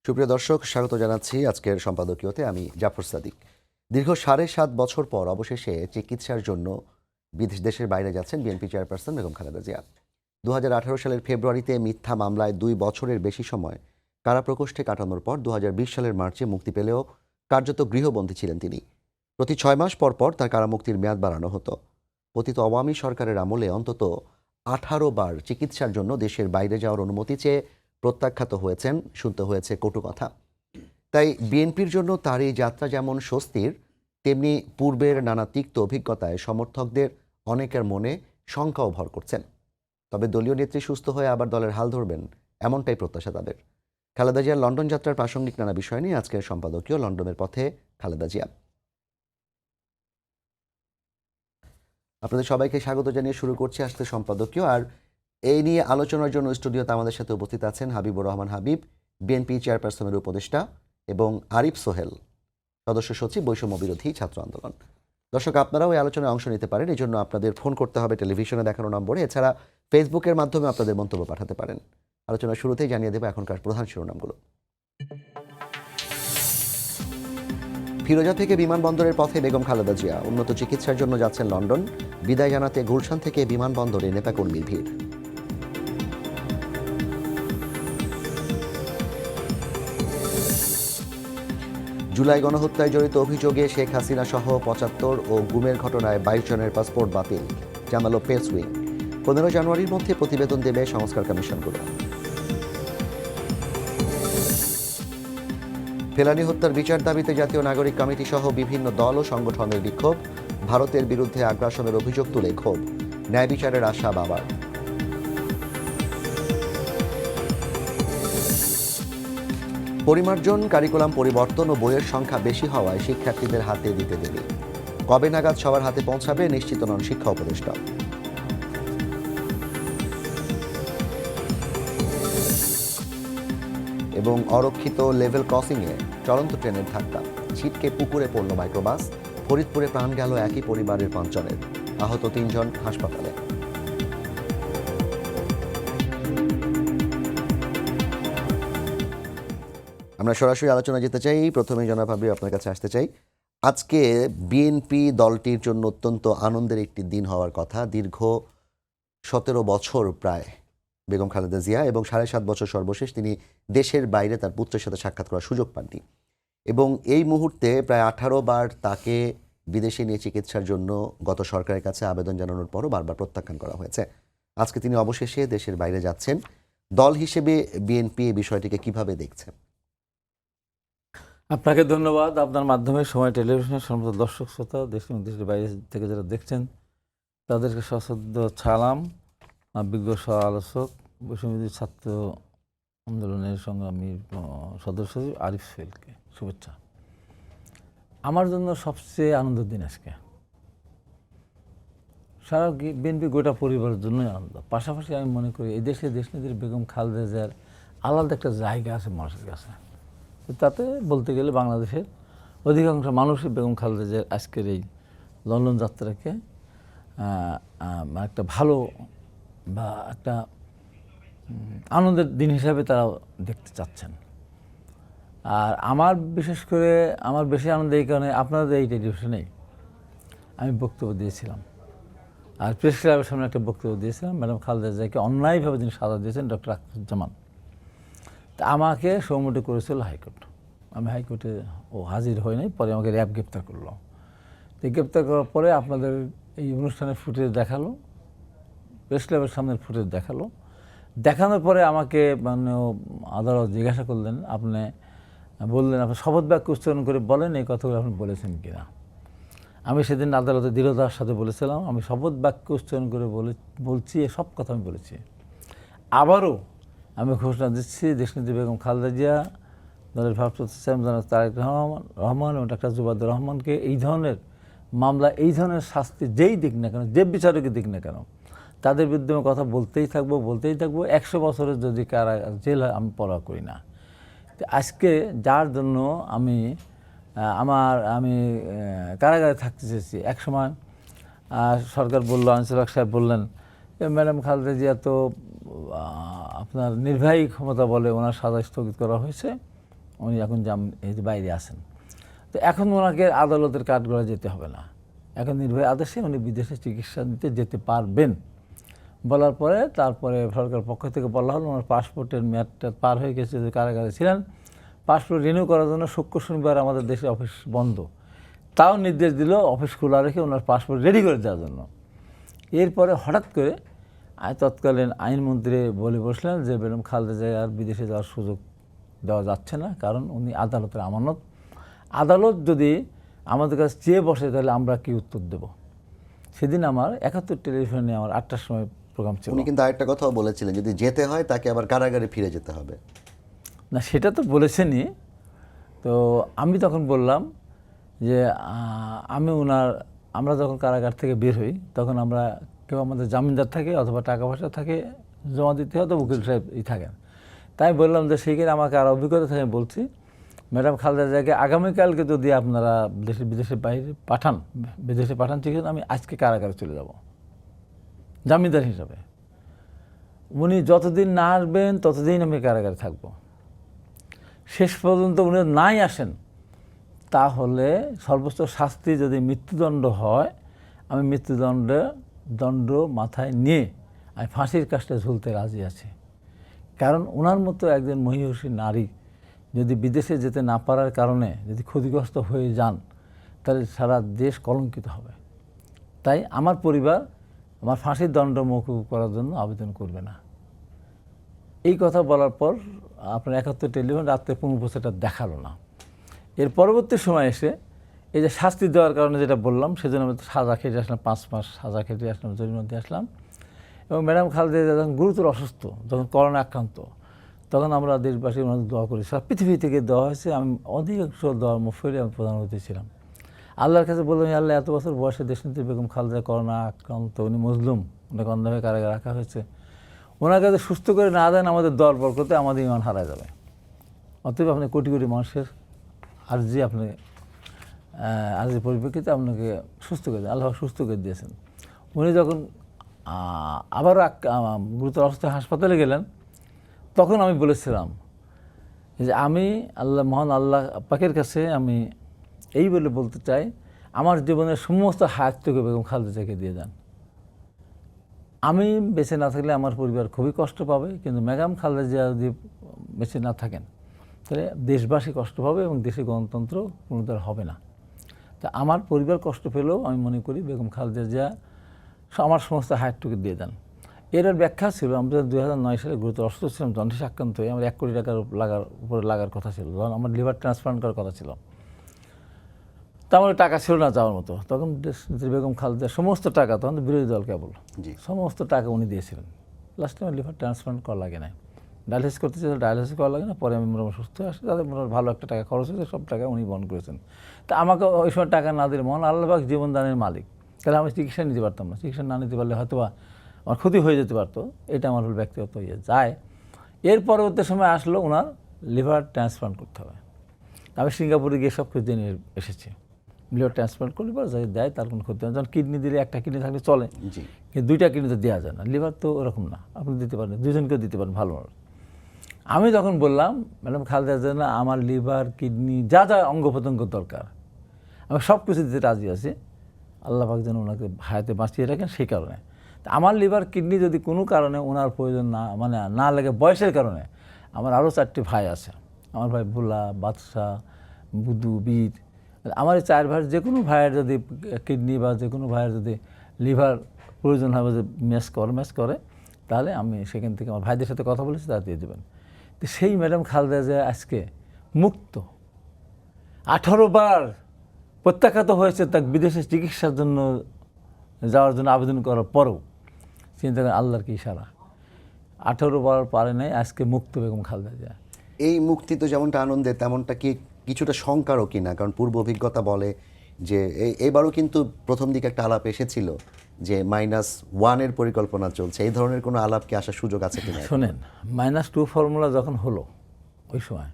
সুপ্রিয় দর্শক, স্বাগত জানাচ্ছি আজকের সম্পাদকীয়তে। আমি জাফর সাদিক। দীর্ঘ ৭.৫ বছর পর অবশেষে চিকিৎসার জন্য দেশের বাইরে যাচ্ছেন বিএনপি চেয়ারপারসন বেগম খালেদা জিয়া। ২০১৮ সালের ফেব্রুয়ারিতে মিথ্যা মামলায় ২ বছরের বেশি সময় কারাপ্রকোষ্ঠে কাটানোর পর ২০২০ সালের মার্চে মুক্তি পেলেও কার্যত গৃহবন্দী ছিলেন তিনি। প্রতি ৬ মাস পর পর তার কারামুক্তির মেয়াদ বাড়ানো হতো। পতিত আওয়ামী সরকারের আমলে অন্তত ১৮ বার চিকিৎসার জন্য দেশের বাইরে যাওয়ার অনুমতি চেয়ে প্রত্যাখ্যাত হয়েছেন, শুনতে হয়েছে কটু কথা। তাই বিএনপির জন্য তার এই যাত্রা যেমন স্বস্তির, তেমনি পূর্বের নানা তিক্ত অভিজ্ঞতায় সমর্থকদের অনেকের মনে শঙ্কাও ভর করছেন। তবে দলীয় নেত্রী সুস্থ হয়ে আবার দলের হাল ধরবেন, এমনটাই প্রত্যাশা তাদের। খালেদা জিয়ার লন্ডন যাত্রার প্রাসঙ্গিক নানা বিষয় নিয়ে আজকের সম্পাদকীয় লন্ডনের পথে খালেদা জিয়া। আপনাদের সবাইকে স্বাগত জানিয়ে শুরু করছি আজকের সম্পাদকীয়। আর এই নিয়ে আলোচনার জন্য স্টুডিওতে আমাদের সাথে উপস্থিত আছেন হাবিবুর রহমান হাবিব, বিএনপি চেয়ারপারসনের উপদেষ্টা, এবং আরিফ সোহেল, সদস্য সচিব, বৈষম্য বিরোধী ছাত্র আন্দোলন। দর্শক, আপনারাও এই আলোচনায় অংশ নিতে পারেন। এই জন্য আপনাদের ফোন করতে হবে টেলিভিশনে দেখানো নম্বরে। এছাড়া ফেসবুকের মাধ্যমে আপনাদের মন্তব্য পাঠাতে পারেন। আলোচনার শুরুতেই জানিয়ে দেব এখনকার প্রধান শিরোনামগুলো। ফিরোজা থেকে বিমানবন্দরের পথে বেগম খালেদা জিয়া উন্নত চিকিৎসার জন্য যাচ্ছেন লন্ডন। বিদায় জানাতে গুলশান থেকে বিমানবন্দরে নেতাকর্মীর ভিড়। জুলাই গণহত্যায় জড়িত অভিযোগে শেখ হাসিনা সহ ৭৫ ও গুমের ঘটনায় ২২ জনের পাসপোর্ট বাতিল, জানালো প্রেস উইং। ১৫ জানুয়ারির মধ্যে প্রতিবেদন দেবে সংস্কার কমিশনগুলো। ফেলানী হত্যার বিচার দাবিতে জাতীয় নাগরিক কমিটি সহ বিভিন্ন দল ও সংগঠনের বিক্ষোভ। ভারতের বিরুদ্ধে আগ্রাসনের অভিযোগ তুলে ক্ষোভ, ন্যায় বিচারের আশা বাবার। পরিমার্জন, কারিকুলাম পরিবর্তন ও বইয়ের সংখ্যা বেশি হওয়ায় শিক্ষার্থীদের হাতে দিতে দেরি। কবে নাগাদ সবার হাতে পৌঁছাবে নিশ্চিত নন শিক্ষা উপদেষ্টা। এবং অরক্ষিত লেভেল ক্রসিংয়ে চলন্ত ট্রেনের ধাক্কা, ছিটকে পুকুরে পড়ল মাইক্রোবাস। ফরিদপুরে প্রাণ গেল একই পরিবারের ৫ জনের, আহত ৩ জন হাসপাতালে। আমরা সরাসরি আলোচনা যেতে চাই। প্রথমে জনাব হাবিব, আপনার কাছে আসতে চাই। আজকে বিএনপি দলটির জন্য অত্যন্ত আনন্দের একটি দিন হওয়ার কথা। দীর্ঘ ১৭ বছর প্রায় বেগম খালেদা জিয়া, এবং ৭.৫ বছর সর্বশেষ তিনি দেশের বাইরে তার পুত্রের সাথে সাক্ষাৎ করার সুযোগ পাননি। এবং এই মুহূর্তে প্রায় ১৮ বার তাকে বিদেশে নিয়ে চিকিৎসার জন্য গত সরকারের কাছে আবেদন জানানোর পরও বারবার প্রত্যাখ্যান করা হয়েছে। আজকে তিনি অবশেষে দেশের বাইরে যাচ্ছেন। দল হিসেবে বিএনপি এই বিষয়টিকে কিভাবে দেখছে? আপনাকে ধন্যবাদ। আপনার মাধ্যমে সময় টেলিভিশনের সমস্ত দর্শক শ্রোতা, দেশ এবং দেশের বাইরে থেকে যারা দেখছেন তাদেরকে সশ্রদ্ধ সালাম। বিজ্ঞ সহ আলোচক, বৈষম্য ছাত্র আন্দোলনের সংগ্রামী সদস্য আরিফ সোহেলকে শুভেচ্ছা। আমার জন্য সবচেয়ে আনন্দের দিন আজকে। সারা বিএনপি গোটা পরিবারের জন্যই আনন্দ। পাশাপাশি আমি মনে করি এই দেশে দেশনেত্রী বেগম খালেদা জিয়ার আলাদা একটা জায়গা আছে মানুষের কাছে। তাতে বলতে গেলে বাংলাদেশের অধিকাংশ মানুষই বেগম খালেদা জিয়ার আজকের এই লন্ডন যাত্রাকে একটা ভালো বা একটা আনন্দের দিন হিসাবে তারা দেখতে চাচ্ছেন। আর আমার বিশেষ করে আমার বেশি আনন্দ এই কারণে, আপনাদের এই টেলিভিশনেই আমি বক্তব্য দিয়েছিলাম, আর প্রেস ক্লাবের সামনে একটা বক্তব্য দিয়েছিলাম। ম্যাডাম খালেদা জিয়াকে অন্যায়ভাবে যিনি সাজা দিয়েছেন ডক্টর আখতারুজ্জামান, তা আমাকে সৌমোটো করেছিল হাইকোর্ট। আমি হাইকোর্টে হাজির হই নাই, পরে আমাকে র্যাব গ্রেপ্তার করলো। তো গ্রেপ্তার করার পরে আপনাদের এই অনুষ্ঠানের ফুটেজ দেখালো, প্রেস ক্লাবের সামনের ফুটেজ দেখালো। দেখানোর পরে আমাকে মানে আদালত জিজ্ঞাসা করলেন, আপনি বললেন আপনি শপথ বাক্য উচ্চারণ করে বলেন এই কথাগুলো আপনি বলেছেন কিনা। আমি সেদিন আদালতে দৃঢ়তার সাথে বলেছিলাম আমি শপথ বাক্য উচ্চারণ করে বলছি, সব কথা আমি বলেছি। আবারও আমি ঘোষণা দিচ্ছি, দেশনেত্রী বেগম খালেদা জিয়া, দলের ভারপ্রাপ্ত চেয়ারম্যান তারেক রহমান এবং ডাক্তার জুবাইদুর রহমানকে এই ধরনের মামলা, এই ধরনের শাস্তি যেই দিক না কেন, যে বিচারকই দিক না কেন, তাদের বিরুদ্ধে কথা বলতেই থাকবো ১০০ বছরের যদি জেল হয় আমি পরোয়া করি না। তো আজকে যার জন্য আমি কারাগারে থাকতে চেয়েছি, একসময় সরকার বলল, আইনশৃঙ্খলা সাহেব বললেন ম্যাডাম খালেদা জিয়া তো আপনার নির্বাহী ক্ষমতা বলে ওনার সাজা স্থগিত করা হয়েছে, উনি এখন এই যে বাইরে আছেন। তো এখন ওনাকে আদালতের কাঠগড়ায় যেতে হবে না, এখন নির্ভয় আদেশে উনি বিদেশে চিকিৎসা নিতে যেতে পারবেন। বলার পরে তারপরে সরকার পক্ষ থেকে বলা হলো ওনার পাসপোর্টের মেয়াদটা পার হয়ে গেছে, যে কারাগারে ছিলেন, পাসপোর্ট রিনিউ করার জন্য শুক্র শনিবার আমাদের দেশে অফিস বন্ধ, তাও নির্দেশ দিল অফিস খোলা রেখে ওনার পাসপোর্ট রেডি করে দেওয়ার জন্য। এরপরে হঠাৎ করে তৎকালীন আইনমন্ত্রী বলে বসলেন যে বেগম খালেদা জিয়ার বিদেশে যাওয়ার সুযোগ দেওয়া যাচ্ছে না, কারণ উনি আদালতের আমানত, আদালত যদি আমাদের কাছে চেয়ে বসে তাহলে আমরা কি উত্তর দেব। সেদিন আমার 71 টেলিভিশনে আমার 8টার সময় প্রোগ্রাম ছিল। উনি কিন্তু আরেকটা কথাও বলেছিলেন, যদি যেতে হয় তাকে আবার কারাগারে ফিরে যেতে হবে। না, সেটা তো বলেছেনই। তো আমি তখন বললাম যে আমরা যখন কারাগার থেকে বের হই তখন আমরা কেউ আমাদের জামিনদার থাকে অথবা টাকা পয়সা থাকে জমা দিতে হয়, তো উকিল সাহেব থাকেন। তাই বললাম যে সেইখানে আমাকে আর অভিজ্ঞতা থেকে বলছি, ম্যাডাম খালেদা জিয়াকে আগামীকালকে যদি আপনারা বিদেশে পাঠান ঠিক আছে, আমি আজকে কারাগারে চলে যাব জামিনদার হিসাবে। উনি যতদিন না আসবেন ততদিন আমি কারাগারে থাকব। শেষ পর্যন্ত উনি নাই আসেন তাহলে সর্বোচ্চ শাস্তি যদি মৃত্যুদণ্ড হয়, আমি দণ্ড মাথায় নিয়ে আমি ফাঁসির কাজটা ঝুলতে রাজি আছি। কারণ ওনার মতো একজন মহিষী নারী যদি বিদেশে যেতে না পারার কারণে যদি ক্ষতিগ্রস্ত হয়ে যান তাহলে সারা দেশ কলঙ্কিত হবে। তাই আমার পরিবার আমার ফাঁসির দণ্ড মওকুফ করার জন্য আবেদন করবে না। এই কথা বলার পর আপনার 71 টেলিভিশন রাত্রে 15 দেখালো না। এর পরবর্তী সময় এসে এই যে শাস্তি দেওয়ার কারণে যেটা বললাম, সেজন্য আমি সাজা খেটে আসলাম, 5 মাস সাজা খেটে আসলাম, জরিমানা দিয়ে আসলাম। এবং ম্যাডাম খালেদা জিয়া যখন গুরুতর অসুস্থ, যখন করোনা আক্রান্ত, তখন আমরা দেশবাসী ওনাদের দোয়া করি, সারা পৃথিবী থেকে দেওয়া হয়েছে। আমি অধিকাংশ দোয়ার মুফরে আমি প্রধানমন্ত্রী ছিলাম। আল্লাহর কাছে বললাম, আল্লাহ এত বছর বয়সে দেশনেত্রী বেগম খালেদা করোনা আক্রান্ত, উনি মজলুম, ওনাকে অন্ধভাবে কারাগারে রাখা হয়েছে, ওনার কাছে সুস্থ করে না দেন আমাদের দোয়ার বরকতে আমাদের ইমান হারা যাবে। অতএব আপনি কোটি কোটি মানুষের আর্জির পরিপ্রেক্ষিতে আপনাকে সুস্থ করে দেন। আল্লাহ সুস্থ করে দিয়েছেন। উনি যখন আবারও গুরুতর অবস্থায় হাসপাতালে গেলেন, তখন আমি বলেছিলাম যে আমি মহান আল্লাহ পাকের কাছে আমি এই বলতে চাই, আমার জীবনের সমস্ত হায়াতটুকু বেগম খালেদা জিয়াকে দিয়ে দেন। আমি বেঁচে না থাকলে আমার পরিবার খুবই কষ্ট পাবে, কিন্তু বেগম খালেদা জিয়া যদি বেঁচে না থাকেন তাহলে দেশবাসী কষ্ট পাবে এবং দেশে গণতন্ত্র পুনরুদ্ধার হবে না। তা আমার পরিবার কষ্ট পেলেও আমি মনে করি বেগম খালেদা জিয়া আমার সমস্ত হায়াতটুকু দিয়ে দেন। এর ব্যাখ্যা ছিল, আমরা 2009 সালে গুরুতর অসুস্থ ছিলাম, জন্ডিস আক্রান্ত হয়ে আমার 1 কোটি টাকার উপরে লাগার কথা ছিল, যখন আমার লিভার ট্রান্সপ্লান্ট করার কথা ছিল। তা আমার টাকা ছিল না যাওয়ার মতো। তখন বেগম খালেদা সমস্ত টাকা, তখন তো বিরোধী দল কেবল, সমস্ত টাকা উনি দিয়েছিলেন। লাস্টে আমার লিভার ট্রান্সপ্লান্ট করা লাগে না, ডায়ালিসিস করতে চাই, ডায়ালিসিস করা লাগে না। পরে আমি মোটামুটি সুস্থ হয়ে আসি, তাদের মোটামুটি ভালো একটা টাকা খরচ হয়েছে, সব টাকা উনি বহন করেছেন। তা আমাকে ওই সময় টাকা না দিলে মহান আল্লাহ পাক জীবনদানের মালিক, তাহলে আমি চিকিৎসা নিতে পারতাম না। চিকিৎসা না নিতে পারলে হয়তো আমার ক্ষতি হয়ে যেতে পারতো। এটা আমার হল ব্যক্তিগত যায়। এর পরবর্তী সময় আসলো ওনার লিভার ট্রান্সপ্লান্ট করতে হবে। আমি সিঙ্গাপুরে গিয়ে সব কিছু জেনে এসেছি। লিভার ট্রান্সপ্লান্ট করলে পরে যাই দেয় তার কোনো ক্ষতি হয় না। যখন কিডনি দিলে একটা কিডনি থাকলে চলে, কিন্তু 2টা কিডনি তো দেওয়া যায় না। লিভার তো ওরকম না, আপনি দিতে পারেন, 2জনকেও দিতে পারেন ভালো। আমি তখন বললাম, ম্যাডাম খালেদা জিয়া, আমার লিভার কিডনি যা যা অঙ্গ প্রত্যঙ্গ দরকার আমি সব কিছু দিতে রাজি আছি, আল্লাহ পাক যেন ওনাকে হায়াতে বাঁচিয়ে রাখেন সেই কারণে। আমার লিভার কিডনি যদি কোনো কারণে ওনার প্রয়োজন না লাগে, বয়সের কারণে, আমার আরও 4টি ভাই আছে। আমার ভাই ভোলা, বাদশাহ, বুদু, বীর, আমার এই 4 ভাইয়ের যে কোনো ভাইয়ের যদি কিডনি বা যে কোনো ভাইয়ের যদি লিভার প্রয়োজন হবে, যে ম্যাচ করে, তাহলে আমি সেখান থেকে আমার ভাইদের সাথে কথা বলেছি, তারা দিয়ে দেবেন। তো সেই ম্যাডাম খালেদা জিয়া আজকে মুক্ত, 18 বার প্রত্যাখ্যাত হয়েছে তাকে বিদেশে চিকিৎসার জন্য যাওয়ার জন্য আবেদন করার পরেও। চিন্তা করেন আল্লাহর কি ইশারা, 18 বার পারে নাই, আজকে মুক্ত বেগম খালেদা জিয়া। এই মুক্তি তো যেমনটা আনন্দের, তেমনটা কি কিছুটা শঙ্কারও কিনা? কারণ পূর্ব অভিজ্ঞতা বলে যে এবারও কিন্তু প্রথম দিকে একটা আলাপ এসেছিল যে -1 পরিকল্পনা চলছে। এই ধরনের কোনো আলাপ কি আসার সুযোগ আছে কিনা? শোনেন, -2 ফর্মুলা যখন হলো ওই সময়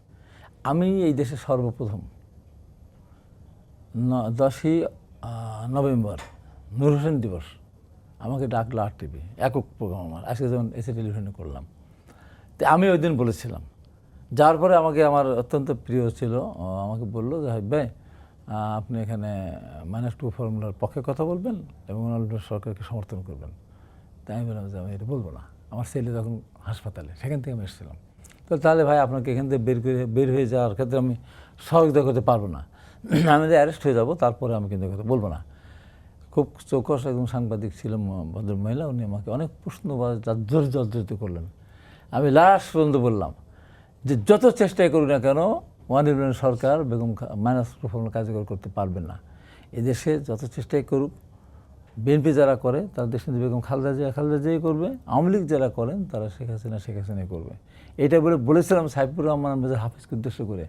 আমি এই দেশে সর্বপ্রথম 10ই নভেম্বর নূর হোসেন দিবস আমাকে ডাকলো RTV, একক প্রোগ্রাম আমার, আজকে যেমন এসে টেলিভিশনে করলাম। তো আমি ওই দিন বলেছিলাম যাওয়ার পরে আমাকে আমার অত্যন্ত প্রিয় ছিল, আমাকে বললো যে হাবিব ভাই আপনি এখানে -2 ফর্মুলার পক্ষে কথা বলবেন এবং সরকারকে সমর্থন করবেন। তাই আমি বললাম যে আমি এটা বলবো না, আমার ছেলে তখন হাসপাতালে, সেখান থেকে আমি এসেছিলাম। তো তাহলে ভাই আপনাকে এখান থেকে বের হয়ে যাওয়ার ক্ষেত্রে আমি সহযোগিতা করতে পারবো না, আমি যে অ্যারেস্ট হয়ে যাবো তারপরে আমি কিন্তু কথা বলবো না। খুব চৌকস একজন সাংবাদিক ছিল ভদ্র মহিলা, উনি আমাকে অনেক প্রশ্ন বা জর্জরিত করলেন। আমি লাস্ট পর্যন্ত বললাম যে যত চেষ্টাই করুক না কেন ওয়ান সরকার বেগম -2 ফর্মুলা কার্যকর করতে পারবেন না। এদেশে যত চেষ্টাই করুক, বিএনপি যারা করে তারা দেশ বেগম খালেদা জিয়াই করবে, আওয়ামী লীগ যারা করেন তারা শেখ হাসিনাই করবে। এটা বলেছিলাম সাইফুর রহমান আমাদের হাফিজকে উদ্দেশ্য করে,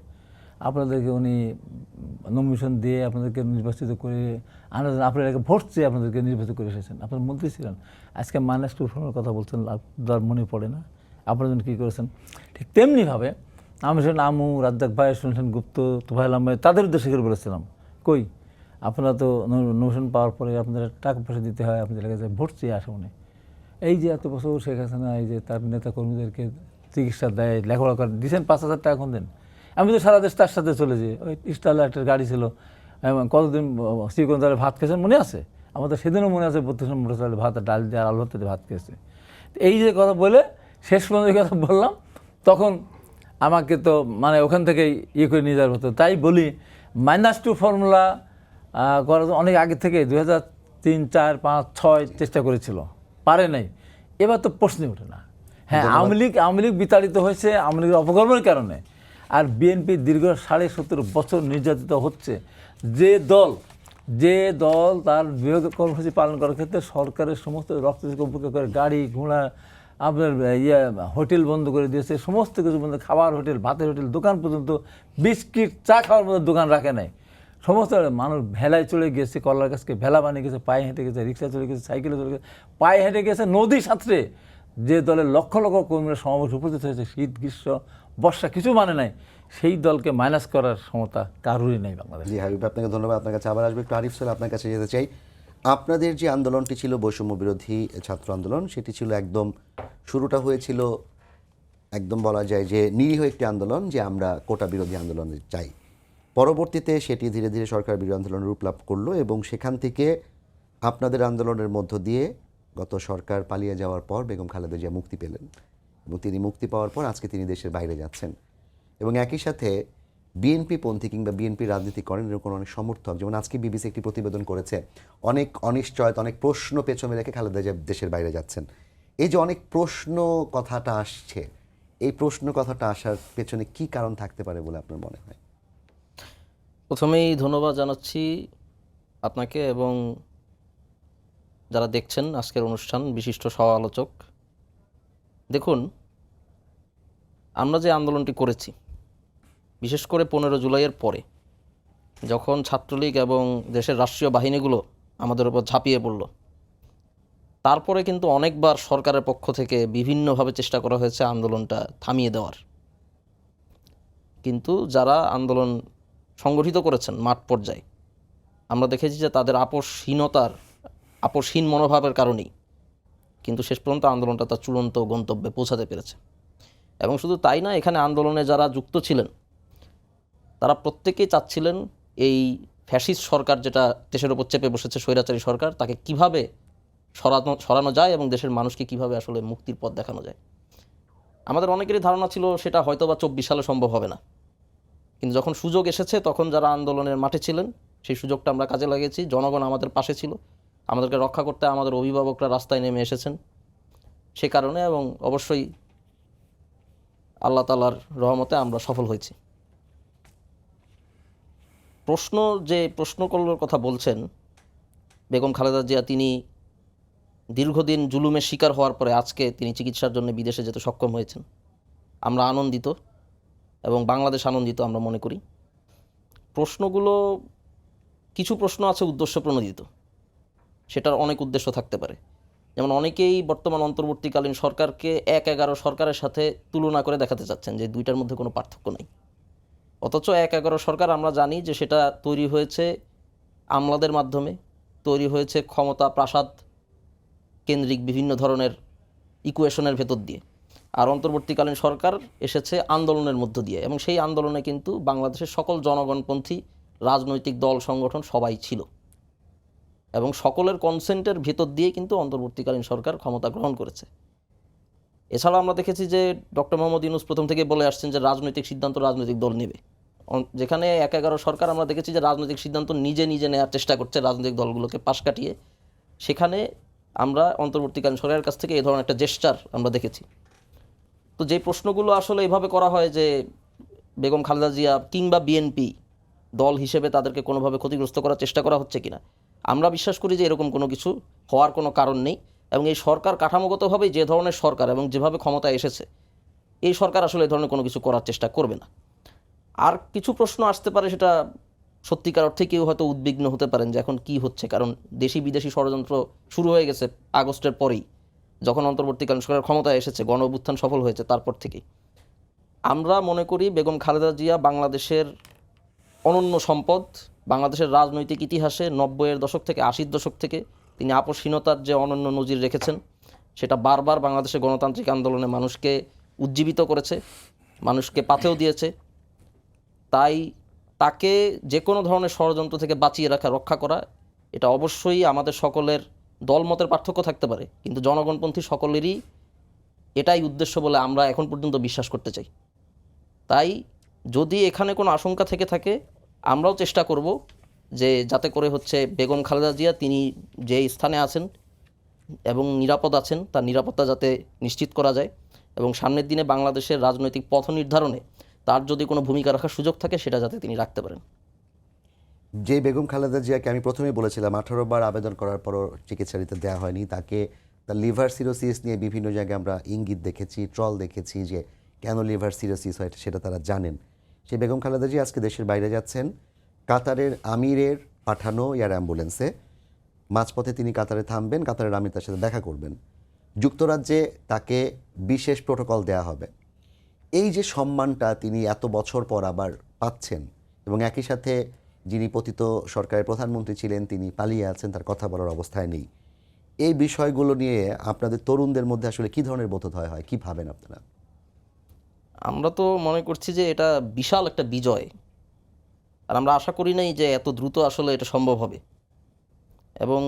আপনাদেরকে উনি নমিনেশন দিয়ে আপনাদেরকে নির্বাচিত করে আপনাদেরকে ভোট চেয়ে আপনাদেরকে নির্বাচিত করে এসেছেন, আপনার মন্ত্রী ছিলেন, আজকে -2 ফর্মের কথা বলছেন, আপনার মনে পড়ে না আপনার জন্য কী করেছেন। ঠিক তেমনিভাবে আমি শুনেন আমু, রাজ্জাক ভাই, শুনছেন গুপ্ত, তোফায়েল আহমেদ, তাদের উদ্দেশ্য করে বলেছিলাম কই আপনারা তো নমিনেশন পাওয়ার পরে আপনাদের টাকা পয়সা দিতে হয়, আপনাদের কাছে ভোট চেয়ে আসে উনি। এই যে এত বছর শেখ হাসিনা এই যে তার নেতা কর্মীদেরকে চিকিৎসা দেয়, লেখাপড়া করে দিচ্ছেন, 5,000 টাকা এখন দেন। আমি তো সারা দেশ তার সাথে চলে যাই, ওই স্টারলাইটের গাড়ি ছিল, এবং কতদিন শ্রীকন্দারে ভাত খেয়েছেন মনে আছে, আমাদের সেদিনও মনে আছে 32 মোটর চালের ভাত, ডাল দিয়ে আলু ভাত দিয়ে ভাত খেয়েছে। এই যে কথা বলে শেষ পর্যন্ত কথা বললাম, তখন আমাকে তো মানে ওখান থেকেই করে নিয়ে যাওয়ার হতো। তাই বলি -2 ফর্মুলা করার অনেক আগে থেকে 2003, 4, 5, 6 চেষ্টা করেছিল, পারে নাই। এবার তো প্রশ্নই ওঠে না। হ্যাঁ, আওয়ামী লীগ বিতাড়িত হয়েছে আওয়ামী লীগের অপকর্মের কারণে, আর বিএনপি দীর্ঘ 70.5 বছর নির্যাতিত হচ্ছে। যে দল তার বিভাগ কর্মসূচি পালন করার ক্ষেত্রে সরকারের সমস্ত রক্ত উপেক্ষা করে গাড়ি ঘোড়া আপনার হোটেল বন্ধ করে দিয়েছে, সমস্ত কিছু বন্ধ, খাবার হোটেল, ভাতের হোটেল, দোকান পর্যন্ত, বিস্কিট, চা খাওয়ার মতো দোকান রাখে নাই। সমস্ত মানুষ ভেলায় চলে গেছে, কলার গাছকে ভেলা বানিয়ে গেছে, পায়ে হেঁটে গেছে, রিক্সা চলে গেছে, সাইকেলে চলে গেছে, পায়ে হেঁটে গেছে, নদী সাঁতরে। যে দলের লক্ষ লক্ষ কর্মীরা সমাবেশ উপস্থিত হয়েছে, শীত গ্রীষ্ম বর্ষা কিছু মানে নাই, সেই দলকে মাইনাস করার ক্ষমতা কারোরই নেই বাংলাদেশে। জি হাবিব, আপনাকে ধন্যবাদ। আপনার কাছে আবার আসবে, একটু আরিফ স্যার আপনার কাছে যেতে চাই। আপনাদের যে আন্দোলনটি ছিল বৈষম্য বিরোধী ছাত্র আন্দোলন, সেটি ছিল একদম শুরুটা হয়েছিল একদম বলা যায় যে নিরীহ একটি আন্দোলন, যে আমরা কোটা বিরোধী আন্দোলন চাই। পরবর্তীতে সেটি ধীরে ধীরে সরকার বিরোধী আন্দোলনের রূপ লাভ করলো, এবং সেখান থেকে আপনাদের আন্দোলনের মধ্য দিয়ে গত সরকার পালিয়ে যাওয়ার পর বেগম খালেদা জিয়া মুক্তি পেলেন, এবং তিনি মুক্তি পাওয়ার পর আজকে তিনি দেশের বাইরে যাচ্ছেন, এবং একই সাথে বিএনপি পন্থী কিংবা বিএনপি রাজনীতি করেন এরকম অনেক সমর্থক, যেমন আজকে বিবিসি একটি প্রতিবেদন করেছে, অনেক অনিশ্চয়তা, অনেক প্রশ্ন পেছনে রেখে খালেদা জিয়া দেশের বাইরে যাচ্ছেন। এই যে অনেক প্রশ্ন কথাটা আসছে, এই প্রশ্ন কথাটা আসার পেছনে কি কারণ থাকতে পারে বলে আপনার মনে হয়? প্রথমেই ধন্যবাদ জানাচ্ছি আপনাকে এবং যারা দেখছেন আজকের অনুষ্ঠান, বিশিষ্ট সহ আলোচক। দেখুন, আমরা যে আন্দোলনটি করেছি, বিশেষ করে 15 জুলাইয়ের পরে যখন ছাত্রলীগ এবং দেশের রাষ্ট্রীয় বাহিনীগুলো আমাদের উপর ঝাঁপিয়ে পড়ল, তারপরে কিন্তু অনেকবার সরকারের পক্ষ থেকে বিভিন্নভাবে চেষ্টা করা হয়েছে আন্দোলনটা থামিয়ে দেওয়ার। কিন্তু যারা আন্দোলন সংগঠিত করেছেন মাঠ পর্যায়ে, আমরা দেখেছি যে তাদের আপোষহীন মনোভাবের কারণেই কিন্তু শেষ পর্যন্ত আন্দোলনটা তার চূড়ান্ত গন্তব্যে পৌঁছাতে পেরেছে। এবং শুধু তাই না, এখানে আন্দোলনে যারা যুক্ত ছিলেন তারা প্রত্যেকেই চাচ্ছিলেন এই ফ্যাসিস্ট সরকার, যেটা দেশের ওপর চেপে বসেছে, স্বৈরাচারী সরকার, তাকে কিভাবে সরানো যায় এবং দেশের মানুষকে কিভাবে আসলে মুক্তির পথ দেখানো যায়। আমাদের অনেকেরই ধারণা ছিল সেটা হয়তো বা 24 সালে সম্ভব হবে না, কিন্তু যখন সুযোগ এসেছে তখন যারা আন্দোলনের মাঠে ছিলেন সেই সুযোগটা আমরা কাজে লাগিয়েছি। জনগণ আমাদের পাশে ছিল, আমাদেরকে রক্ষা করতে আমাদের অভিভাবকরা রাস্তায় নেমে এসেছেন সে কারণে, এবং অবশ্যই আল্লাহ তাআলার রহমতে আমরা সফল হয়েছি। প্রশ্নগুলোর কথা বলছেন, বেগম খালেদা জিয়া তিনি দীর্ঘদিন জুলুমের শিকার হওয়ার পরে আজকে তিনি চিকিৎসার জন্য বিদেশে যেতে সক্ষম হয়েছেন। আমরা আনন্দিত এবং বাংলাদেশ আনন্দিত আমরা মনে করি। প্রশ্নগুলো, কিছু প্রশ্ন আছে উদ্দেশ্যপ্রণোদিত, সেটার অনেক উদ্দেশ্য থাকতে পারে। যেমন অনেকেই বর্তমান অন্তর্বর্তীকালীন সরকারকে 1-11 সরকারের সাথে তুলনা করে দেখাতে চাচ্ছেন যে দুইটার মধ্যে কোনো পার্থক্য নেই। অথচ 1-11 সরকার আমরা জানি যে সেটা তৈরি হয়েছে আমলাদের মাধ্যমে, তৈরি হয়েছে ক্ষমতা প্রাসাদ কেন্দ্রিক বিভিন্ন ধরনের ইকুয়েশনের ভেতর দিয়ে। আর অন্তর্বর্তীকালীন সরকার এসেছে আন্দোলনের মধ্য দিয়ে, এবং সেই আন্দোলনে কিন্তু বাংলাদেশের সকল জনগণপন্থী রাজনৈতিক দল সংগঠন সবাই ছিল, এবং সকলের কনসেন্টের ভিতর দিয়ে কিন্তু অন্তর্বর্তীকালীন সরকার ক্ষমতা গ্রহণ করেছে। এছাড়াও আমরা দেখেছি যে ডক্টর মোহাম্মদ ইউনূস প্রথম থেকে বলে আসছেন যে রাজনৈতিক সিদ্ধান্ত রাজনৈতিক দল নেবে। যেখানে ১/১১ সরকার আমরা দেখেছি যে রাজনৈতিক সিদ্ধান্ত নিজে নিজে নেওয়ার চেষ্টা করছে রাজনৈতিক দলগুলোকে পাশ কাটিয়ে, সেখানে আমরা অন্তর্বর্তীকালীন সরকারের কাছ থেকে এই ধরনের একটা জেস্চার আমরা দেখেছি। তো যে প্রশ্নগুলো আসলে এভাবে করা হয় যে বেগম খালেদা জিয়া কিংবা বিএনপি দল হিসেবে তাদেরকে কোনোভাবে ক্ষতিগ্রস্ত করার চেষ্টা করা হচ্ছে কিনা, আমরা বিশ্বাস করি যে এরকম কোনো কিছু হওয়ার কোনো কারণ নেই, এবং এই সরকার কাঠামোগতভাবেই যে ধরনের সরকার এবং যেভাবে ক্ষমতায় এসেছে, এই সরকার আসলে এই ধরনের কোনো কিছু করার চেষ্টা করবে না। আর কিছু প্রশ্ন আসতে পারে, সেটা সত্যিকার অর্থে কেউ হয়তো উদ্বিগ্ন হতে পারেন যে এখন কি হচ্ছে, কারণ দেশি বিদেশি ষড়যন্ত্র শুরু হয়ে গেছে আগস্টের পরেই, যখন অন্তর্বর্তীকালীন সরকার ক্ষমতায় এসেছে, গণ অভ্যুত্থান সফল হয়েছে তারপর থেকেই। আমরা মনে করি বেগম খালেদা জিয়া বাংলাদেশের অনন্য সম্পদ। বাংলাদেশের রাজনৈতিক ইতিহাসে ৯০-এর দশক থেকে ৮০-র দশক থেকে তিনি আপসহীনতার যে অনন্য নজির রেখেছেন, সেটা বারবার বাংলাদেশের গণতান্ত্রিক আন্দোলনে মানুষকে উজ্জীবিত করেছে, মানুষকে পাথেও দিয়েছে। তাই তাকে যে কোনো ধরনের ষড়যন্ত্র থেকে বাঁচিয়ে রাখা, রক্ষা করা, এটা অবশ্যই আমাদের সকলের দলমতের পার্থক্য থাকতে পারে, কিন্তু জনগণপন্থী সকলেরই এটাই উদ্দেশ্য বলে আমরা এখন পর্যন্ত বিশ্বাস করতে চাই। তাই যদি এখানে কোনো আশঙ্কা থেকে থাকে, আমরাও চেষ্টা করব যে যাতে করে হচ্ছে বেগম খালেদা জিয়া তিনি যে স্থানে আছেন এবং নিরাপদ আছেন, তার নিরাপত্তা যাতে নিশ্চিত করা যায়, এবং সামনের দিনে বাংলাদেশের রাজনৈতিক পথ নির্ধারণে তার যদি কোনো ভূমিকা রাখার সুযোগ থাকে, সেটা যাতে তিনি রাখতে পারেন। যে বেগম খালেদা জিয়াকে আমি প্রথমেই বলেছিলাম 18 বার আবেদন করার পরও চিকিৎসা দিতে দেওয়া হয়নি, তাকে তার লিভার সিরোসিস নিয়ে বিভিন্ন জায়গায় আমরা ইঙ্গিত দেখেছি, ট্রল দেখেছি যে কেন লিভার সিরোসিস হয় সেটা তারা জানেন। সেই বেগম খালেদা জিয়া আজকে দেশের বাইরে যাচ্ছেন কাতারের আমিরের পাঠানো এয়ার অ্যাম্বুলেন্সে। মাঝপথে তিনি কাতারে থামবেন, কাতারের আমির তার সাথে দেখা করবেন। যুক্তরাজ্যে তাকে বিশেষ প্রোটোকল দেয়া হবে। এই যে সম্মানটা তিনি এত বছর পর আবার পাচ্ছেন, এবং একই সাথে যিনি পতিত সরকারের প্রধানমন্ত্রী ছিলেন তিনি পালিয়ে আছেন, তার কথা বলার অবস্থায় নেই, এই বিষয়গুলো নিয়ে আপনাদের তরুণদের মধ্যে আসলে কী ধরনের বোধোদয় হয়, কী ভাবেন আপনারা? আমরা তো মনে করছি যে এটা বিশাল একটা বিজয়, আর আমরা আশা করি নাই যে এত দ্রুত আসলে এটা সম্ভব হবে, এবং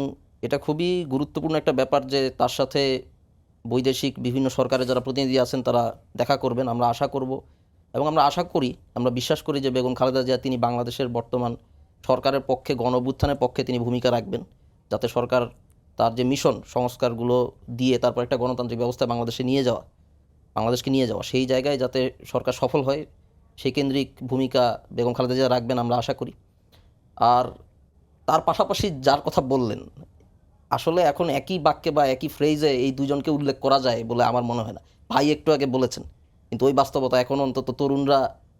এটা খুবই গুরুত্বপূর্ণ একটা ব্যাপার যে তার সাথে বৈদেশিক বিভিন্ন সরকারের যারা প্রতিনিধি আছেন তারা দেখা করবেন। আমরা আশা করব, এবং আমরা আশা করি, আমরা বিশ্বাস করি যে বেগম খালেদা জিয়া তিনি বাংলাদেশের বর্তমান সরকারের পক্ষে, গণ অভ্যুত্থানের পক্ষে তিনি ভূমিকা রাখবেন, যাতে সরকার তার যে মিশন সংস্কারগুলো দিয়ে তারপর একটা গণতান্ত্রিক ব্যবস্থা বাংলাদেশকে নিয়ে যাওয়া, সেই জায়গায় যাতে সরকার সফল হয়, সেই কেন্দ্রিক ভূমিকা বেগম খালেদা জিয়া রাখবেন আমরা আশা করি। আর তার পাশাপাশি যার কথা বললেন, আসলে এখন একই বাক্যে বা একই ফ্রেজে এই দুজনকে উল্লেখ করা যায় বলে আমার মনে হয় না। ভাই একটু আগে বলেছেন, কিন্তু ওই বাস্তবতা এখন অন্তত তরুণরা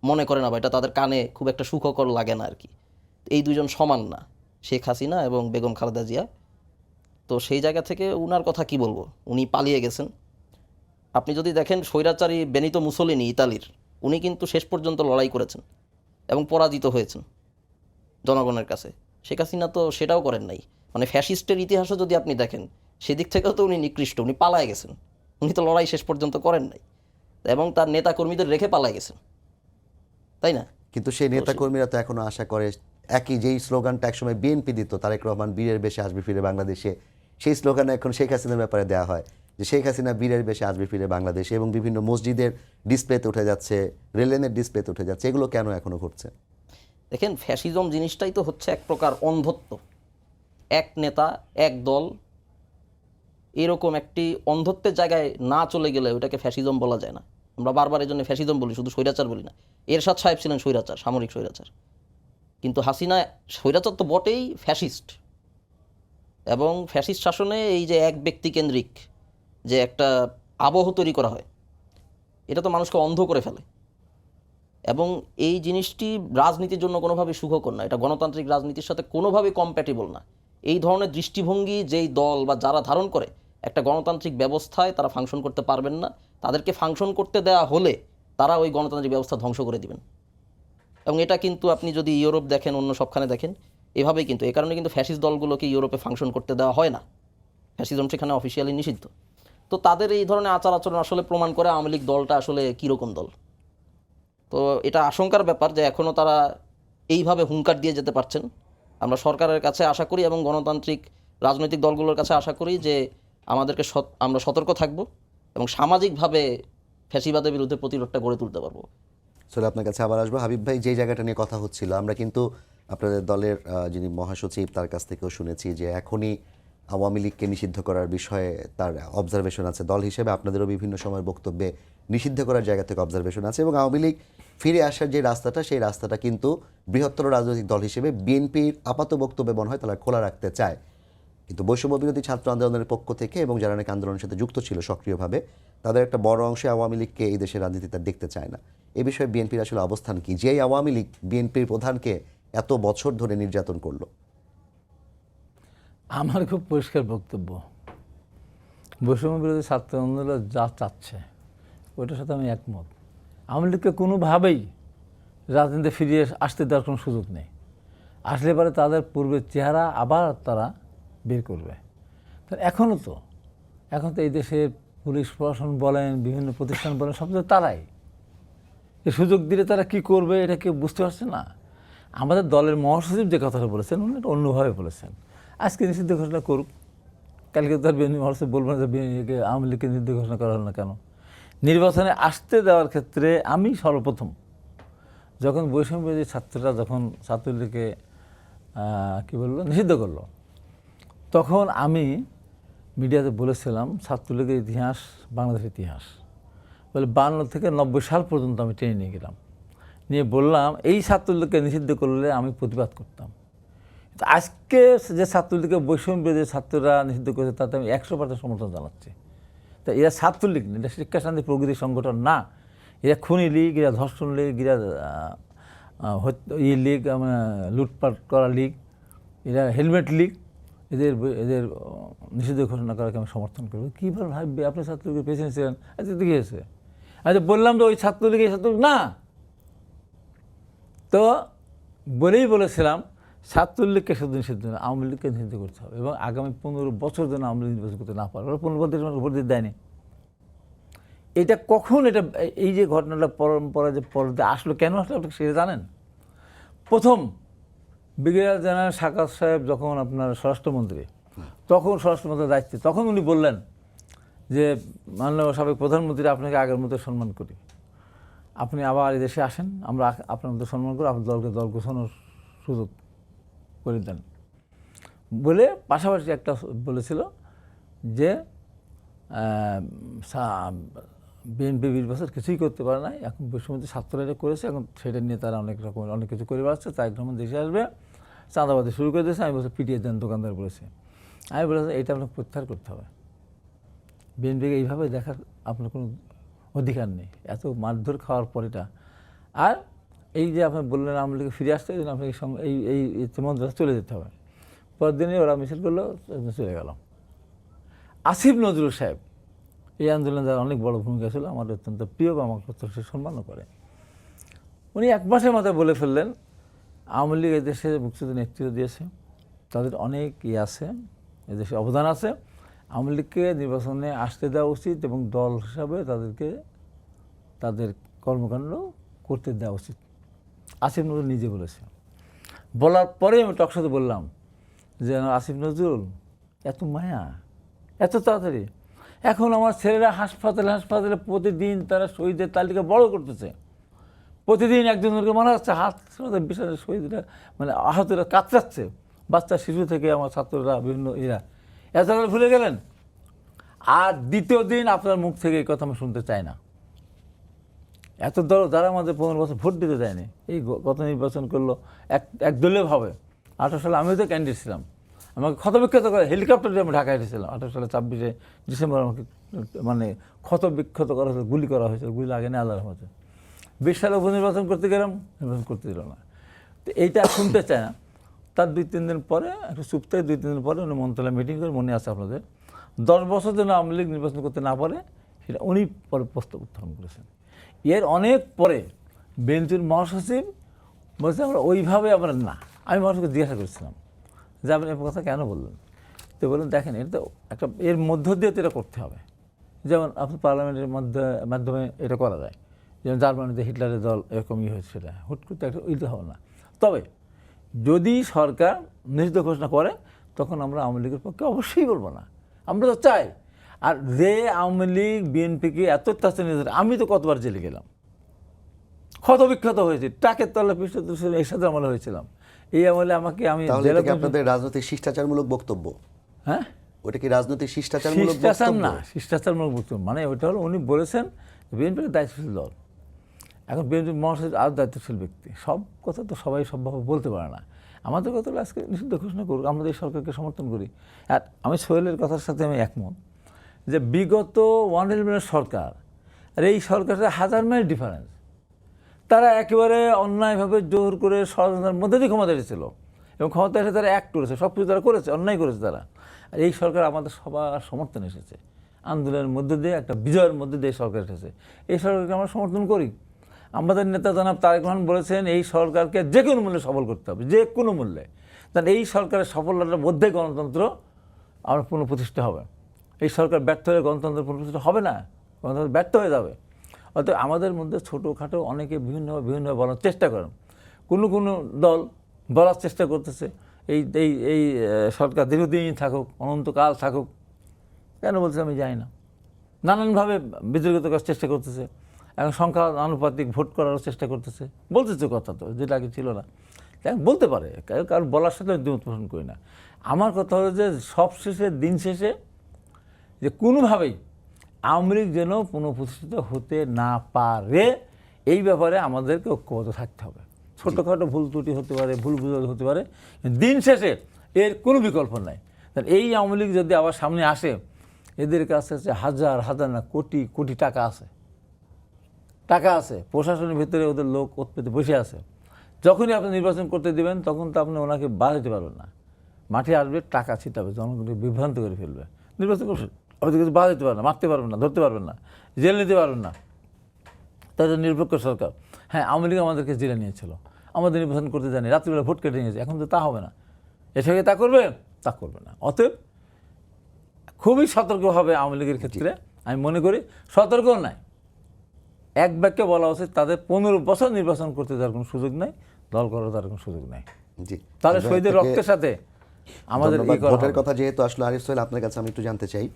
মনে করে না, বা এটা তাদের কানে খুব একটা সুখকর লাগে না আর কি। এই দুজন সমান না, শেখ হাসিনা এবং বেগম খালেদা জিয়া। তো সেই জায়গা থেকে উনার কথা কি বলবো, উনি পালিয়ে গেছেন। আপনি যদি দেখেন স্বৈরাচারী বেনিতো মুসোলিনি ইতালির, উনি কিন্তু শেষ পর্যন্ত লড়াই করেছেন এবং পরাজিত হয়েছেন জনগণের কাছে। শেখ হাসিনা তো সেটাও করেন নাই। মানে ফ্যাসিস্টের ইতিহাসও যদি আপনি দেখেন, সেদিক থেকেও তো উনি নিকৃষ্ট, উনি পালায় গেছেন, উনি তো লড়াই শেষ পর্যন্ত করেন নাই, এবং তার নেতাকর্মীদের রেখে পালায় গেছেন, তাই না? কিন্তু সেই নেতাকর্মীরা তো এখনো আশা করে, একই যেই স্লোগানটা একসময় বিএনপি দিত, তারেক রহমান বীরের বেশে আসবে ফিরে বাংলাদেশে, সেই স্লোগান এখন শেখ হাসিনার ব্যাপারে দেওয়া হয় যে শেখ হাসিনা বীরের বেশে আসবে ফিরে বাংলাদেশে, এবং বিভিন্ন মসজিদের ডিসপ্লেতে উঠে যাচ্ছে, রেললাইনের ডিসপ্লেতে উঠে যাচ্ছে। এগুলো কেন এখনো ঘটছে? দেখেন, ফ্যাসিজম জিনিসটাই তো হচ্ছে এক প্রকার অন্ধত্ব। এক নেতা, এক দল, এরকম একটি অন্ধত্বের জায়গায় না চলে গেলে ওটাকে ফ্যাসিজম বলা যায় না। আমরা বারবার এই জন্য ফ্যাসিজম বলি, শুধু স্বৈরাচার বলি না। এরশাদ সাহেব ছিলেন স্বৈরাচার, সামরিক স্বৈরাচার, কিন্তু হাসিনা স্বৈরাচার তো বটেই, ফ্যাসিস্ট। এবং ফ্যাসিস্ট শাসনে এই যে এক ব্যক্তি কেন্দ্রিক যে একটা আবহ তৈরি করা হয়, এটা তো মানুষকে অন্ধ করে ফেলে, এবং এই জিনিসটি রাজনীতির জন্য কোনোভাবে সুখকর না। এটা গণতান্ত্রিক রাজনীতির সাথে কোনোভাবে কম্প্যাটিবল না। এই ধরনের দৃষ্টিভঙ্গি যেই দল বা যারা ধারণ করে একটা গণতান্ত্রিক ব্যবস্থায়, তারা ফাংশন করতে পারবেন না। তাদেরকে ফাংশন করতে দেওয়া হলে তারা ওই গণতান্ত্রিক ব্যবস্থা ধ্বংস করে দিবেন। এবং এটা কিন্তু আপনি যদি ইউরোপ দেখেন, অন্য সবখানে দেখেন, এভাবেই কিন্তু। এই কারণে কিন্তু ফ্যাসিস্ট দলগুলোকে ইউরোপে ফাংশন করতে দেওয়া হয় না, ফ্যাসিজম সেখানে অফিসিয়ালি নিষিদ্ধ। তো তাদের এই ধরনের আচার আচরণ আসলে প্রমাণ করে আওয়ামী লীগ দলটা আসলে কীরকম দল। তো এটা আশঙ্কার ব্যাপার যে এখনও তারা এইভাবে হুঙ্কার দিয়ে যেতে পারছেন। আমরা সরকারের কাছে আশা করি এবং গণতান্ত্রিক রাজনৈতিক দলগুলোর কাছে আশা করি যে আমরা সতর্ক থাকব এবং সামাজিকভাবে ফ্যাসিবাদের বিরুদ্ধে প্রতিরোধটা গড়ে তুলতে পারবো। আসলে আপনার কাছে আবার আসবো হাবিব ভাই, যে জায়গাটা নিয়ে কথা হচ্ছিল, আমরা কিন্তু আপনাদের দলের যিনি মহাসচিব তার কাছ থেকেও শুনেছি যে এখনই আওয়ামী লীগকে নিষিদ্ধ করার বিষয়ে তার অবজারভেশন আছে। দল হিসেবে আপনাদেরও বিভিন্ন সময় বক্তব্যে নিষিদ্ধ করার জায়গা থেকে অবজারভেশন আছে, এবং আওয়ামী লীগ ফিরে আসার যে রাস্তাটা, সেই রাস্তাটা কিন্তু বৃহত্তর রাজনৈতিক দল হিসেবে বিএনপির আপাত বক্তব্যে মনে হয় তারা খোলা রাখতে চায়। কিন্তু বৈষম্য বিরোধী ছাত্র আন্দোলনের পক্ষ থেকে এবং যারা নাকি আন্দোলনের সাথে যুক্ত ছিল সক্রিয়ভাবে, তাদের একটা বড় অংশে আওয়ামী লীগকে এই দেশের রাজনীতিতে দেখতে চায় না। এই বিষয়ে বিএনপির আসলে অবস্থান কি, যে আওয়ামী লীগ বিএনপির প্রধানকে এত বছর ধরে নির্যাতন করলো? আমার খুব পরিষ্কার বক্তব্য, বৈষম্য বিরোধী ছাত্র আন্দোলন যা চাচ্ছে ওইটার সাথে আমি একমত। আওয়ামী লীগকে কোনোভাবেই রাজনীতিতে ফিরিয়ে আসতে দেওয়ার কোনো সুযোগ নেই। আসলে পরে তাদের পূর্বের চেহারা আবার তারা বের করবে। এখন তো এই দেশে পুলিশ প্রশাসন বলেন, বিভিন্ন প্রতিষ্ঠান বলেন, সব তো তারাই। এই সুযোগ দিলে তারা কি করবে এটা কেউ বুঝতে পারছে না। আমাদের দলের মহাসচিব যে কথাটা বলেছেন উনি এটা অন্যভাবে বলেছেন। আজকে নিষিদ্ধ ঘোষণা করুক, কালকে তার বিএনপি মহাসচিব বলবেন যে আওয়ামী লীগকে নিষিদ্ধ ঘোষণা করা হলো না কেন। নির্বাচনে আসতে দেওয়ার ক্ষেত্রে আমি সর্বপ্রথম যখন বৈষম্য বিরোধী ছাত্ররা যখন ছাত্রলীগকে কী বললো নিষিদ্ধ করলো, তখন আমি মিডিয়াতে বলেছিলাম ছাত্রলীগের ইতিহাস বাংলাদেশের ইতিহাস বলে 52 থেকে 90 সাল পর্যন্ত আমি টেনে নিয়ে গেলাম, নিয়ে বললাম এই ছাত্রলীগকে নিষিদ্ধ করলে আমি প্রতিবাদ করতাম। তো আজকে যে ছাত্রলীগকে বৈষম্য বিরোধী ছাত্ররা নিষিদ্ধ করেছে তাতে আমি 100% সমর্থন জানাচ্ছি। তা এরা ছাত্রলীগ না, এটা শিক্ষা শান্তি প্রগতি সংগঠন না, এরা খুনি লীগ, এরা ধর্ষণ লীগ, এরা লীগ লুটপাট করা লীগ, এরা হেলমেট লীগ। এদের নিষিদ্ধ ঘোষণা করাকে আমি সমর্থন করবো। কীভাবে ভাববে আপনি ছাত্রলীগের প্রেসিডেন্ট ছিলেন, আচ্ছা কি হয়েছে? আচ্ছা বললাম তো ওই ছাত্রলীগ এই ছাত্রলীগ না, তো বলেছিলাম ছাত্রলীগকে শুধু নিষিদ্ধ না, আওয়ামী লীগকে নিষিদ্ধ করতে হবে এবং আগামী 15 বছর যেন আওয়ামী লীগ নির্বাচন করতে না পারে। ওরা 15 বছর ভোট দিতে দেয়নি। এটা কখন এই যে ঘটনাটা পরম্পরা যে পরতে আসলো, কেন আসলো আপনি সেটা জানেন? প্রথম ব্রিগেডিয়ার জেনারেল সাকাত সাহেব যখন আপনার স্বরাষ্ট্রমন্ত্রী, তখন স্বরাষ্ট্রমন্ত্রীর দায়িত্বে, তখন উনি বললেন যে মাননীয় সাবেক প্রধানমন্ত্রী আপনাকে আগের মতো সম্মান করি, আপনি আবার এই দেশে আসেন, আমরা আপনার মতো সম্মান করি, আপনার দলকে দল গোছানোর সুযোগ করে দেন বলে পাশাপাশি একটা বলেছিল যে বিএনপি 20 বছর কিছুই করতে পারে না, এখন বৈষম্য ছাত্ররা এটা করেছে, এখন সেটা নিয়ে তারা অনেক রকম অনেক কিছু করে বেড়াচ্ছে, তাই রহমান দেশে আসবে, চাঁদাবাদি শুরু করে দিয়েছে। আমি বলছি পিটিয়ে দেন দোকানদার বলেছে, আমি বলেছি এটা আপনাকে প্রত্যাহার করতে হবে। বিএনপিকে এইভাবে দেখার আপনার কোনো অধিকার নেই, এত মারধর খাওয়ার পর এটা। আর এই যে আপনি বললেন আওয়ামী লীগে ফিরে আসতে, এই জন্য আপনাকে এই মন্ত্রণালয় চলে যেতে হবে। পরের দিনে ওরা মিছিল করলো, চলে গেল। আসিফ নজরুল সাহেব এই আন্দোলনে যারা অনেক বড় ভূমিকা ছিল, আমার অত্যন্ত প্রিয় বা আমার সে সম্মানও করে, উনি 1 মাসের মাথায় বলে ফেললেন আওয়ামী লীগ এদেশে মুক্তিযুদ্ধ নেতৃত্ব দিয়েছে, তাদের অনেক আছে, এদেশে অবদান আছে, আওয়ামী লীগকে নির্বাচনে আসতে দেওয়া উচিত এবং দল হিসাবে তাদের কর্মকাণ্ড করতে দেওয়া উচিত। আসিফ নজরুল নিজে বলেছে। বলার পরে আমি টকশোতে বললাম যে আসিফ নজরুল এত মায়া, এত তাড়াতাড়ি, এখন আমার ছেলেরা হাসপাতালে প্রতিদিন তারা শহীদের তালিকা বড় করতেছে, প্রতিদিন একজন মারা যাচ্ছে, বিশাল শহীদরা মানে আহতরা কাতরাচ্ছে, বাচ্চা শিশু থেকে আমার ছাত্ররা বিভিন্ন এত ভুলে গেলেন। আর দ্বিতীয় দিন আপনার মুখ থেকে এই কথা আমি শুনতে চাই না। এত দল যারা আমাদের 15 বছর ভোট দিতে দেয়নি, এই গত নির্বাচন করলো একদলীয়ভাবে। 18 সালে আমিও তো ক্যান্ডিডেট ছিলাম, আমাকে ক্ষতবিক্ষত করে হেলিকপ্টার দিয়ে আমি ঢাকায় এসেছিলাম। 18 সালে 24 ডিসেম্বর আমাকে মানে ক্ষতবিক্ষত করা হয়েছিল, গুলি করা হয়েছিল, গুলি লাগে না আল্লাহর রহমতে। 20 সালে উপনির্বাচন করতে গেলাম, নির্বাচন করতে দিল না। তো এইটা শুনতে চায় না। তার 2-3 দিন পরে একটু চুপ থেকে 2-3 দিন পরে উনি মন্ত্রণালয় মিটিং করে, মনে আছে আপনাদের, 10 বছর যেন আওয়ামী লীগ নির্বাচন করতে না পারে সেটা উনি পরে প্রস্তাব উত্থাপন করেছেন। এর অনেক পরে বিএনপির মহাসচিব বলছে আমরা ওইভাবে আমরা না। আমি মহাসচিবকে জিজ্ঞাসা করেছিলাম যে আপনি এই কথা কেন বললেন? তো বললেন দেখেন এটা তো একটা এর মধ্য দিয়ে তো এটা করতে হবে, যেমন আপনার পার্লামেন্টের মাধ্যমে এটা করা যায়, যেমন জার্মানিতে হিটলারের দল এরকম হয়েছে, সেটা হুট করতে একটা ইতে হবে না। তবে যদি সরকার নিষিদ্ধ ঘোষণা করে তখন আমরা আওয়ামী লীগের পক্ষে অবশ্যই বলবো না, আমরা তো চাই। আর যে আওয়ামী লীগ বিএনপিকে এত অত্যাচার নিয়ে, আমি তো কতবার জেলে গেলাম, ক্ষত বিক্ষত হয়েছে, টাকের তলা পৃষ্ঠ এরশাদ আমলে হয়েছিলাম, এই আমলে আমাকে আমি তাহলে জেলা এটা কি আপনাদের রাজনৈতিক শিষ্টাচারমূলক বক্তব্য? হ্যাঁ, ওটা কি রাজনৈতিক শিষ্টাচারমূলক শিষ্টাচার বক্তব্য? না, শিষ্টাচারমূলক বক্তব্য মানে ওইটা হলো উনি বলেছেন বিএনপির দায়িত্বশীল দল, এখন বিএনপি মহাসচিব আরও দায়িত্বশীল ব্যক্তি, সব কথা তো সবাই সবভাবে বলতে পারে না। আমাদের কথা হলো আজকে নিষিদ্ধ ঘোষণা করুক, আমরা এই সরকারকে সমর্থন করি। আর আমি সোহেলের কথার সাথে আমি একমত যে বিগত 111 সরকার আর এই সরকারের হাজার মাইল ডিফারেন্স। তারা একেবারে অন্যায়ভাবে জোর করে ষড়যন্ত্রের মধ্যে দিয়ে ক্ষমতা এসেছিল এবং ক্ষমতা এসে তারা অ্যাক্ট করেছে, সব কিছু তারা করেছে, অন্যায় করেছে তারা। আর এই সরকার আমাদের সবার সমর্থন এসেছে, আন্দোলনের মধ্যে দিয়ে একটা বিজয়ের মধ্যে দিয়ে সরকার এসেছে, এই সরকারকে আমরা সমর্থন করি। আমাদের নেতা জনাব তারেক রহমান বলেছেন এই সরকারকে যে কোনো মূল্যে সফল করতে হবে, যে কোনো মূল্যে। কারণ এই সরকারের সফলতার মধ্যে গণতন্ত্র আমরা পুনঃপ্রতিষ্ঠা হবে। এই সরকার ব্যর্থ হলে গণতন্ত্র পুনঃপ্রতিষ্ঠা হবে না, গণতন্ত্র ব্যর্থ হয়ে যাবে। অতএব আমাদের মধ্যে ছোটোখাটো অনেকে বিভিন্নভাবে বলার চেষ্টা করেন, কোনো দল বলার চেষ্টা করতেছে এই এই এই সরকার দীর্ঘদিন থাকুক, অনন্তকাল থাকুক। কেন বলছে আমি জানি না, নানানভাবে বিতর্কিত করার চেষ্টা করতেছে, এখন সংখ্যা আনুপাতিক ভোট করার চেষ্টা করতেছে, বলতেছে কথা তো যেটা আগে ছিল না, এখন বলতে পারে, কারণ বলার সাথে আমি দ্বিমত পোষণ করি না। আমার কথা হলো যে সব শেষে দিন শেষে যে কোনোভাবেই আওয়ামী লীগ যেন পুনঃপ্রতিষ্ঠিত হতে না পারে, এই ব্যাপারে আমাদেরকে ঐক্যবদ্ধ থাকতে হবে। ছোটোখাটো ভুল ত্রুটি হতে পারে, ভুল বুঝাবুঝি হতে পারে, দিন শেষে এর কোনো বিকল্প নাই। কারণ এই আওয়ামী লীগ যদি আবার সামনে আসে, এদের কাছে হাজার হাজার না কোটি কোটি টাকা আছে, প্রশাসনের ভিতরে ওদের লোক উৎপেতে বসে আছে। যখনই আপনি নির্বাচন করতে দেবেন তখন তো আপনি ওনাকে বাধা দিতে পারবেন না, মাঠে আসবে, টাকা ছিটাবে, জনগণকে বিভ্রান্ত করে ফেলবে। নির্বাচন করবেন, ওদের কিছু বাধা দিতে পারবেন না, মারতে পারবেন না, ধরতে পারবেন না, জেল নিতে পারবেন না। তাদের নিরপেক্ষ সরকার। হ্যাঁ, আওয়ামী লীগ আমাদেরকে জেলে নিয়েছিল, আমাদের নির্বাচন করতে জানি, রাত্রিবেলা ভোট কেটে নিয়েছে, এখন তো তা হবে না, এর সঙ্গে তা করবে না। অতএব খুবই সতর্কভাবে আওয়ামী লীগের ক্ষেত্রে আমি মনে করি, সতর্কও নাই, এক বাক্যে বলা উচিত তাদের 15 বছর নির্বাচন করতে যাওয়ার কোনো সুযোগ নাই, দল করার তার কোনো সুযোগ নাই। জি, তাহলে শহীদের রক্তের সাথে আমাদের ভোটের কথা যেহেতু আসলে আরিফ সোহেল, আপনার কাছে আমি একটু জানতে চাই,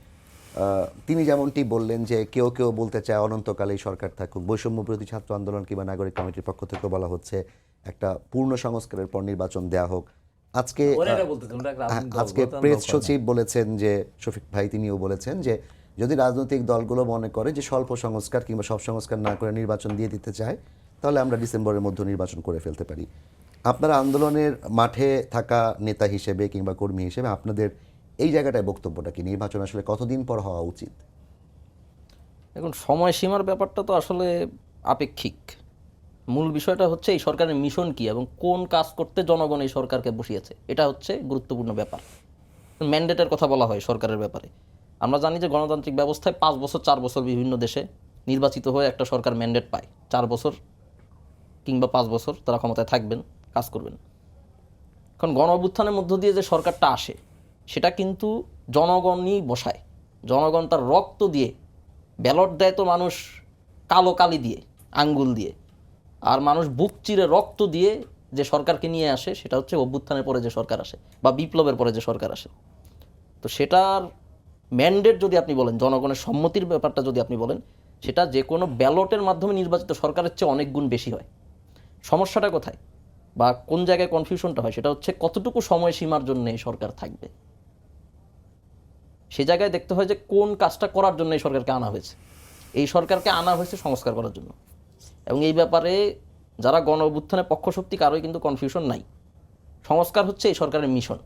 তিনি যেমনটি বললেন যে কেউ কেউ বলতে চায় অনন্তকাল এই সরকার থাকুক, বৈষম্য বিরোধী ছাত্র আন্দোলন কিংবা নাগরিক কমিটির পক্ষ থেকে বলা হচ্ছে একটা পূর্ণ সংস্কারের পর নির্বাচন দেয়া হোক। আজকে প্রেস সচিব বলেছেন যে, শফিক ভাই তিনিও বলেছেন যে যদি রাজনৈতিক দলগুলো মনে করে যে স্বল্প সংস্কার কিংবা সব সংস্কার না করে নির্বাচন দিয়ে দিতে চায়, তাহলে আমরা ডিসেম্বরের মধ্যে নির্বাচন করে ফেলতে পারি। আপনারা আন্দোলনের মাঠে থাকা নেতা হিসেবে কিংবা কর্মী হিসেবে আপনাদের এই জায়গাটায় বক্তব্যটা কি? নির্বাচন আসলে কতদিন পর হওয়া উচিত? এখন সময়সীমার ব্যাপারটা তো আসলে আপেক্ষিক। মূল বিষয়টা হচ্ছে এই সরকারের মিশন কি এবং কোন কাজ করতে জনগণ এই সরকারকে বসিয়েছে, এটা হচ্ছে গুরুত্বপূর্ণ ব্যাপার। ম্যান্ডেটের কথা বলা হয় সরকারের ব্যাপারে। আমরা জানি যে গণতান্ত্রিক ব্যবস্থায় 5 বছর 4 বছর বিভিন্ন দেশে নির্বাচিত হয়ে একটা সরকার ম্যান্ডেট পায়, 4 বছর কিংবা 5 বছর তারা ক্ষমতায় থাকবেন, কাজ করবেন। এখন গণ অভ্যুত্থানের মধ্য দিয়ে যে সরকারটা আসে সেটা কিন্তু জনগণই বসায়, জনগণ তার রক্ত দিয়ে, ব্যালট দেয় তো মানুষ কালো কালি দিয়ে, আঙ্গুল দিয়ে, আর মানুষ বুক চিরে রক্ত দিয়ে যে সরকারকে নিয়ে আসে সেটা হচ্ছে অভ্যুত্থানের পরে যে সরকার আসে বা বিপ্লবের পরে যে সরকার আসে। তো সেটার ম্যান্ডেট যদি আপনি বলেন, জনগণের সম্মতির ব্যাপারটা যদি আপনি বলেন, সেটা যে কোনো ব্যালটের মাধ্যমে নির্বাচিত সরকারের চেয়ে অনেক গুণ বেশি হয়। সমস্যাটা কোথায় বা কোন জায়গায় কনফিউশনটা হয় সেটা হচ্ছে কতটুকু সময়সীমার জন্য এই সরকার থাকবে। সে জায়গায় দেখতে হয় যে কোন কাজটা করার জন্য এই সরকারকে আনা হয়েছে। এই সরকারকে আনা হয়েছে সংস্কার করার জন্য, এবং এই ব্যাপারে যারা গণ অভ্যুত্থানের পক্ষশক্তি কারোই কিন্তু কনফিউশন নাই। সংস্কার হচ্ছে এই সরকারের মিশন।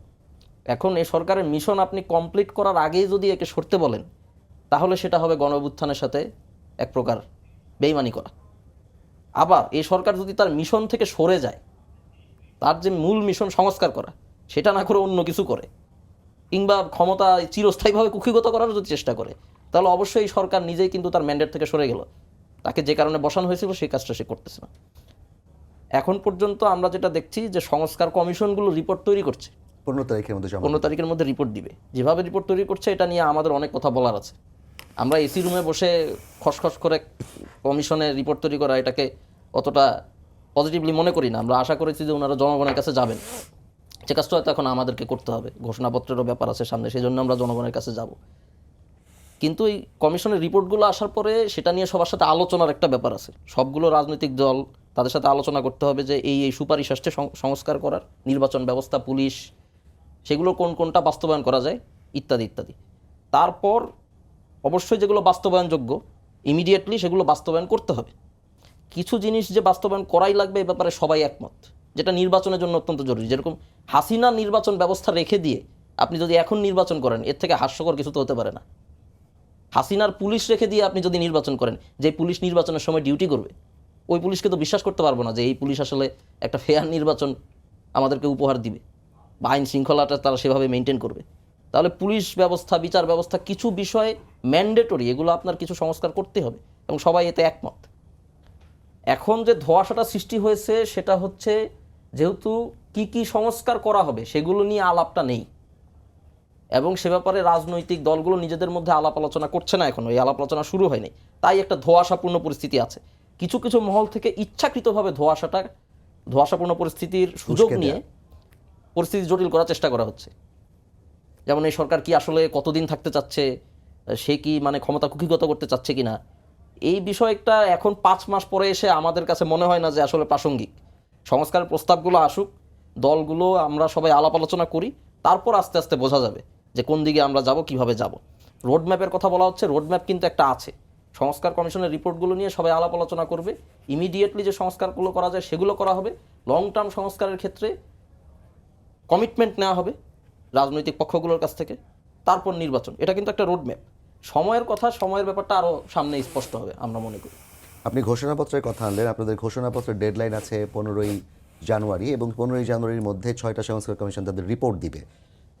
এখন এই সরকারের মিশন আপনি কমপ্লিট করার আগেই যদি একে সরতে বলেন, তাহলে সেটা হবে গণ অভ্যুত্থানের সাথে এক প্রকার বেইমানি করা। আবার এই সরকার যদি তার মিশন থেকে সরে যায়, তার যে মূল মিশন সংস্কার করা, সেটা না করে অন্য কিছু করে, কিংবা ক্ষমতা চিরস্থায়ীভাবে কুক্ষিগত করার যদি চেষ্টা করে, তাহলে অবশ্যই এই সরকার নিজেই কিন্তু তার ম্যান্ডেট থেকে সরে গেল। তাকে যে কারণে বসানো হয়েছিল সেই কাজটা সে করতেছে না। এখন পর্যন্ত আমরা যেটা দেখছি যে সংস্কার কমিশনগুলো রিপোর্ট তৈরি করছে, 15 তারিখের মধ্যে 15 তারিখের মধ্যে রিপোর্ট দিবে। যেভাবে রিপোর্ট তৈরি করছে এটা নিয়ে আমাদের অনেক কথা বলার আছে। আমরা এসি রুমে বসে খসখস করে কমিশনে রিপোর্ট তৈরি করা এটাকে অতটা পজিটিভলি মনে করি না। আমরা আশা করেছি যে ওনারা জনগণের কাছে যাবেন, যে কাজটা হয়তো এখন আমাদেরকে করতে হবে, ঘোষণাপত্রেরও ব্যাপার আছে সামনে, সেই জন্য আমরা জনগণের কাছে যাব। কিন্তু এই কমিশনের রিপোর্টগুলো আসার পরে সেটা নিয়ে সবার সাথে আলোচনার একটা ব্যাপার আছে। সবগুলো রাজনৈতিক দল তাদের সাথে আলোচনা করতে হবে যে এই সুপারিশ আসছে সংস্কার করার, নির্বাচন ব্যবস্থা, পুলিশ, সেগুলো কোনটা বাস্তবায়ন করা যায় ইত্যাদি ইত্যাদি। তারপর অবশ্যই যেগুলো বাস্তবায়নযোগ্য ইমিডিয়েটলি সেগুলো বাস্তবায়ন করতে হবে। কিছু জিনিস যে বাস্তবায়ন করাই লাগবে এ ব্যাপারে সবাই একমত, যেটা নির্বাচনের জন্য অত্যন্ত জরুরি। যেরকম হাসিনা নির্বাচন ব্যবস্থা রেখে দিয়ে আপনি যদি এখন নির্বাচন করেন, এর থেকে হাস্যকর কিছু তো হতে পারে না। হাসিনার পুলিশ রেখে দিয়ে আপনি যদি নির্বাচন করেন, যে পুলিশ নির্বাচনের সময় ডিউটি করবে, ওই পুলিশকে তো বিশ্বাস করতে পারবো না যে এই পুলিশ আসলে একটা ফেয়ার নির্বাচন আমাদেরকে উপহার দিবে বা আইন শৃঙ্খলাটা তারা সেভাবে মেনটেন করবে। তাহলে পুলিশ ব্যবস্থা, বিচার ব্যবস্থা, কিছু বিষয় ম্যান্ডেটরি, এগুলো আপনার কিছু সংস্কার করতে হবে এবং সবাই এতে একমত। এখন যে ধোঁয়াশাটা সৃষ্টি হয়েছে সেটা হচ্ছে যেহেতু কি সংস্কার করা হবে সেগুলো নিয়ে আলাপটা নেই, এবং সে ব্যাপারে রাজনৈতিক দলগুলো নিজেদের মধ্যে আলাপ আলোচনা করছে না, এখনো এই আলাপ আলোচনা শুরু হয়নি। তাই একটা ধোঁয়াশাপূর্ণ পরিস্থিতি আছে। কিছু কিছু মহল থেকে ইচ্ছাকৃতভাবে ধোঁয়াশাপূর্ণ পরিস্থিতির সুযোগ নিয়ে পরিস্থিতি জটিল করার চেষ্টা করা হচ্ছে। যেমন এই সরকার কি আসলে কতদিন থাকতে চাচ্ছে, সে কি মানে ক্ষমতা কুক্ষিগত করতে চাচ্ছে কিনা, এই বিষয়টা এখন 5 মাস পরে এসে আমাদের কাছে মনে হয় না যে আসলে প্রাসঙ্গিক। সংস্কারের প্রস্তাবগুলো আসুক, দলগুলো আমরা সবাই আলাপ আলোচনা করি, তারপর আস্তে আস্তে বোঝা যাবে যে কোন দিকে আমরা যাব, কিভাবে যাব। রোডম্যাপের কথা বলা হচ্ছে, রোডম্যাপ কিন্তু একটা আছে। সংস্কার কমিশনের রিপোর্টগুলো নিয়ে সবাই আলাপ আলোচনা করবে, ইমিডিয়েটলি যে সংস্কারগুলো করা যায় সেগুলো করা হবে। লং টার্ম সংস্কারের ক্ষেত্রে কমিটমেন্ট নেওয়া হবে রাজনৈতিক পক্ষগুলোর কাছ থেকে, তারপর নির্বাচন। এটা কিন্তু একটা রোডম্যাপ। সময়ের কথা, সময়ের ব্যাপারটা আরও সামনে স্পষ্ট হবে আমরা মনে করি। আপনি ঘোষণাপত্রের কথা আনলেন, আপনাদের ঘোষণাপত্রের ডেডলাইন আছে 15ই জানুয়ারি, এবং 15ই জানুয়ারির মধ্যে 6টা সংস্কার কমিশন তাদের রিপোর্ট দিবে।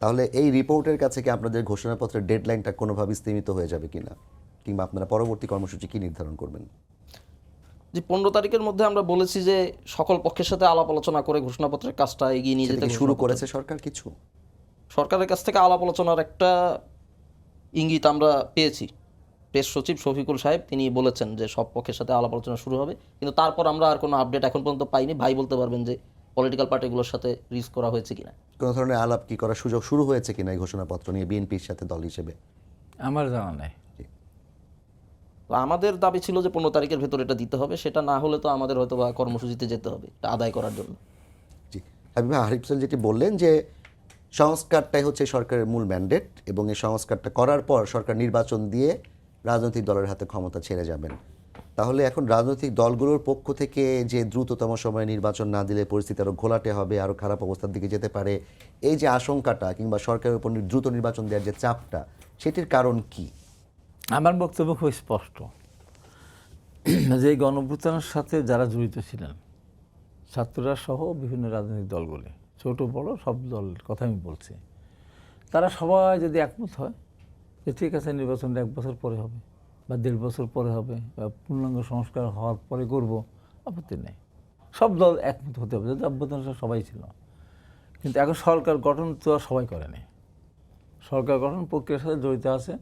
তাহলে এই রিপোর্টের কাছে কি আপনাদের ঘোষণাপত্রের ডেডলাইনটা কোনোভাবে স্তীমিত হয়ে যাবে কিনা, কিংবা আপনারা পরবর্তী কর্মসূচি কি নির্ধারণ করবেন? যে 15 তারিখের মধ্যে আমরা বলেছি যে সকল পক্ষের সাথে আলাপ আলোচনা করে ঘোষণাপত্রের কাজটা এগিয়ে নিয়ে যেতে শুরু করেছে সরকার কিছু? সরকারের কাছ থেকে আলাপ আলোচনার একটা ইঙ্গিত আমরা পেয়েছি। প্রেস সচিব শফিকুল সাহেব তিনি বলেছেন যে সব পক্ষের সাথে আলাপ আলোচনা শুরু হবে, কিন্তু তারপর আমরা আর কোনো আপডেট এখন পর্যন্ত পাইনি। ভাই বলতে পারবেন যে পলিটিক্যাল পার্টিগুলোর সাথে রিস্ক করা হয়েছে কিনা, কোনো ধরনের আলাপ কি করার সুযোগ শুরু হয়েছে কিনা এই ঘোষণাপত্র নিয়ে বিএনপির সাথে দল হিসেবে? আমার জানা নাই। তো আমাদের দাবি ছিল যে 15 তারিখের ভেতর এটা দিতে হবে, সেটা না হলে তো আমাদের হয়তো বা কর্মসূচিতে যেতে হবে এটা আদায় করার জন্য। জি, হাবিব ভাই, আরিফ হোসেন যেটি বললেন যে সংস্কারটাই হচ্ছে সরকারের মূল ম্যান্ডেট, এবং এই সংস্কারটা করার পর সরকার নির্বাচন দিয়ে রাজনৈতিক দলের হাতে ক্ষমতা ছেড়ে যাবেন। তাহলে এখন রাজনৈতিক দলগুলোর পক্ষ থেকে যে দ্রুততম সময়ে নির্বাচন না দিলে পরিস্থিতি আরও ঘোলাটে হবে, আরও খারাপ অবস্থার দিকে যেতে পারে, এই যে আশঙ্কাটা, কিংবা সরকারের উপর দ্রুত নির্বাচন দেওয়ার যে চাপটা, সেটির কারণ কি? আমার বক্তব্য খুব স্পষ্ট যে এই গণঅভ্যুত্থানের সাথে যারা জড়িত ছিলেন, ছাত্ররা সহ বিভিন্ন রাজনৈতিক দলগুলি, ছোট বড় সব দলের কথা আমি বলছি, তারা সবাই যদি একমত হয় যে ঠিক আছে নির্বাচনটা 1 বছর পরে হবে বা 1.5 বছর পরে হবে বা পূর্ণাঙ্গ সংস্কার হওয়ার পরে করব, আপত্তি নেই। সব দল একমত হতে হবে, যদি অভ্যুত্থান সবাই ছিল। কিন্তু এখন সরকার গঠন তো আর সবাই করেনি। সরকার গঠন প্রক্রিয়ার সাথে জড়িত আছে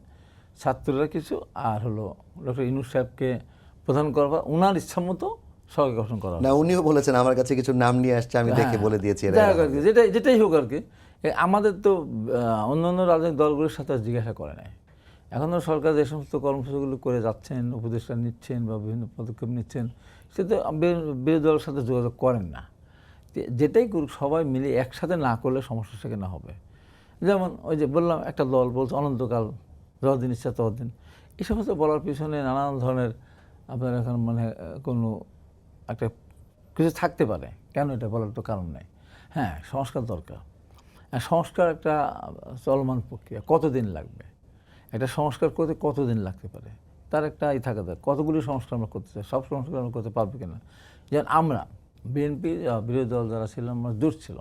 ছাত্ররা কিছু, আর হলো ডক্টর ইউনূস সাহেবকে প্রধান করবার ওনার ইচ্ছা মতো সরকার গঠন করা। না, উনিও বলেছেন আমার কাছে কিছু নাম নিয়ে আসছে, আমি দেখে বলে দিয়েছি। যেটাই হোক আর কি, আমাদের তো অন্যান্য রাজনৈতিক দলগুলোর সাথে জিজ্ঞাসা করে নাই। এখনও সরকার যে সমস্ত কর্মসূচিগুলো করে যাচ্ছেন, উপদেষ্টা নিচ্ছেন বা বিভিন্ন পদক্ষেপ নিচ্ছেন, সেটা বিরোধী দলের সাথে যোগাযোগ করেন না। যেটাই করুক সবাই মিলে একসাথে না করলে সমস্যা সেখানে হবে। যেমন ওই যে বললাম, একটা দল বলছে অনন্তকাল, যতদিন ইচ্ছা ততদিন। এই সমস্ত বলার পিছনে নানান ধরনের আপনার এখন মানে কোনো একটা কিছু থাকতে পারে। কেন এটা বলার তো কারণ নেই। হ্যাঁ, সংস্কার দরকার। সংস্কার একটা চলমান প্রক্রিয়া, কতদিন লাগবে একটা সংস্কার করতে, কতদিন লাগতে পারে তার একটা থাকা দরকার। কতগুলি সংস্কার আমরা করতে চাই, সব সংস্কার আমরা করতে পারবো কিনা। যেমন আমরা বিএনপি বিরোধী দল যারা ছিলাম, আমরা জোট ছিল,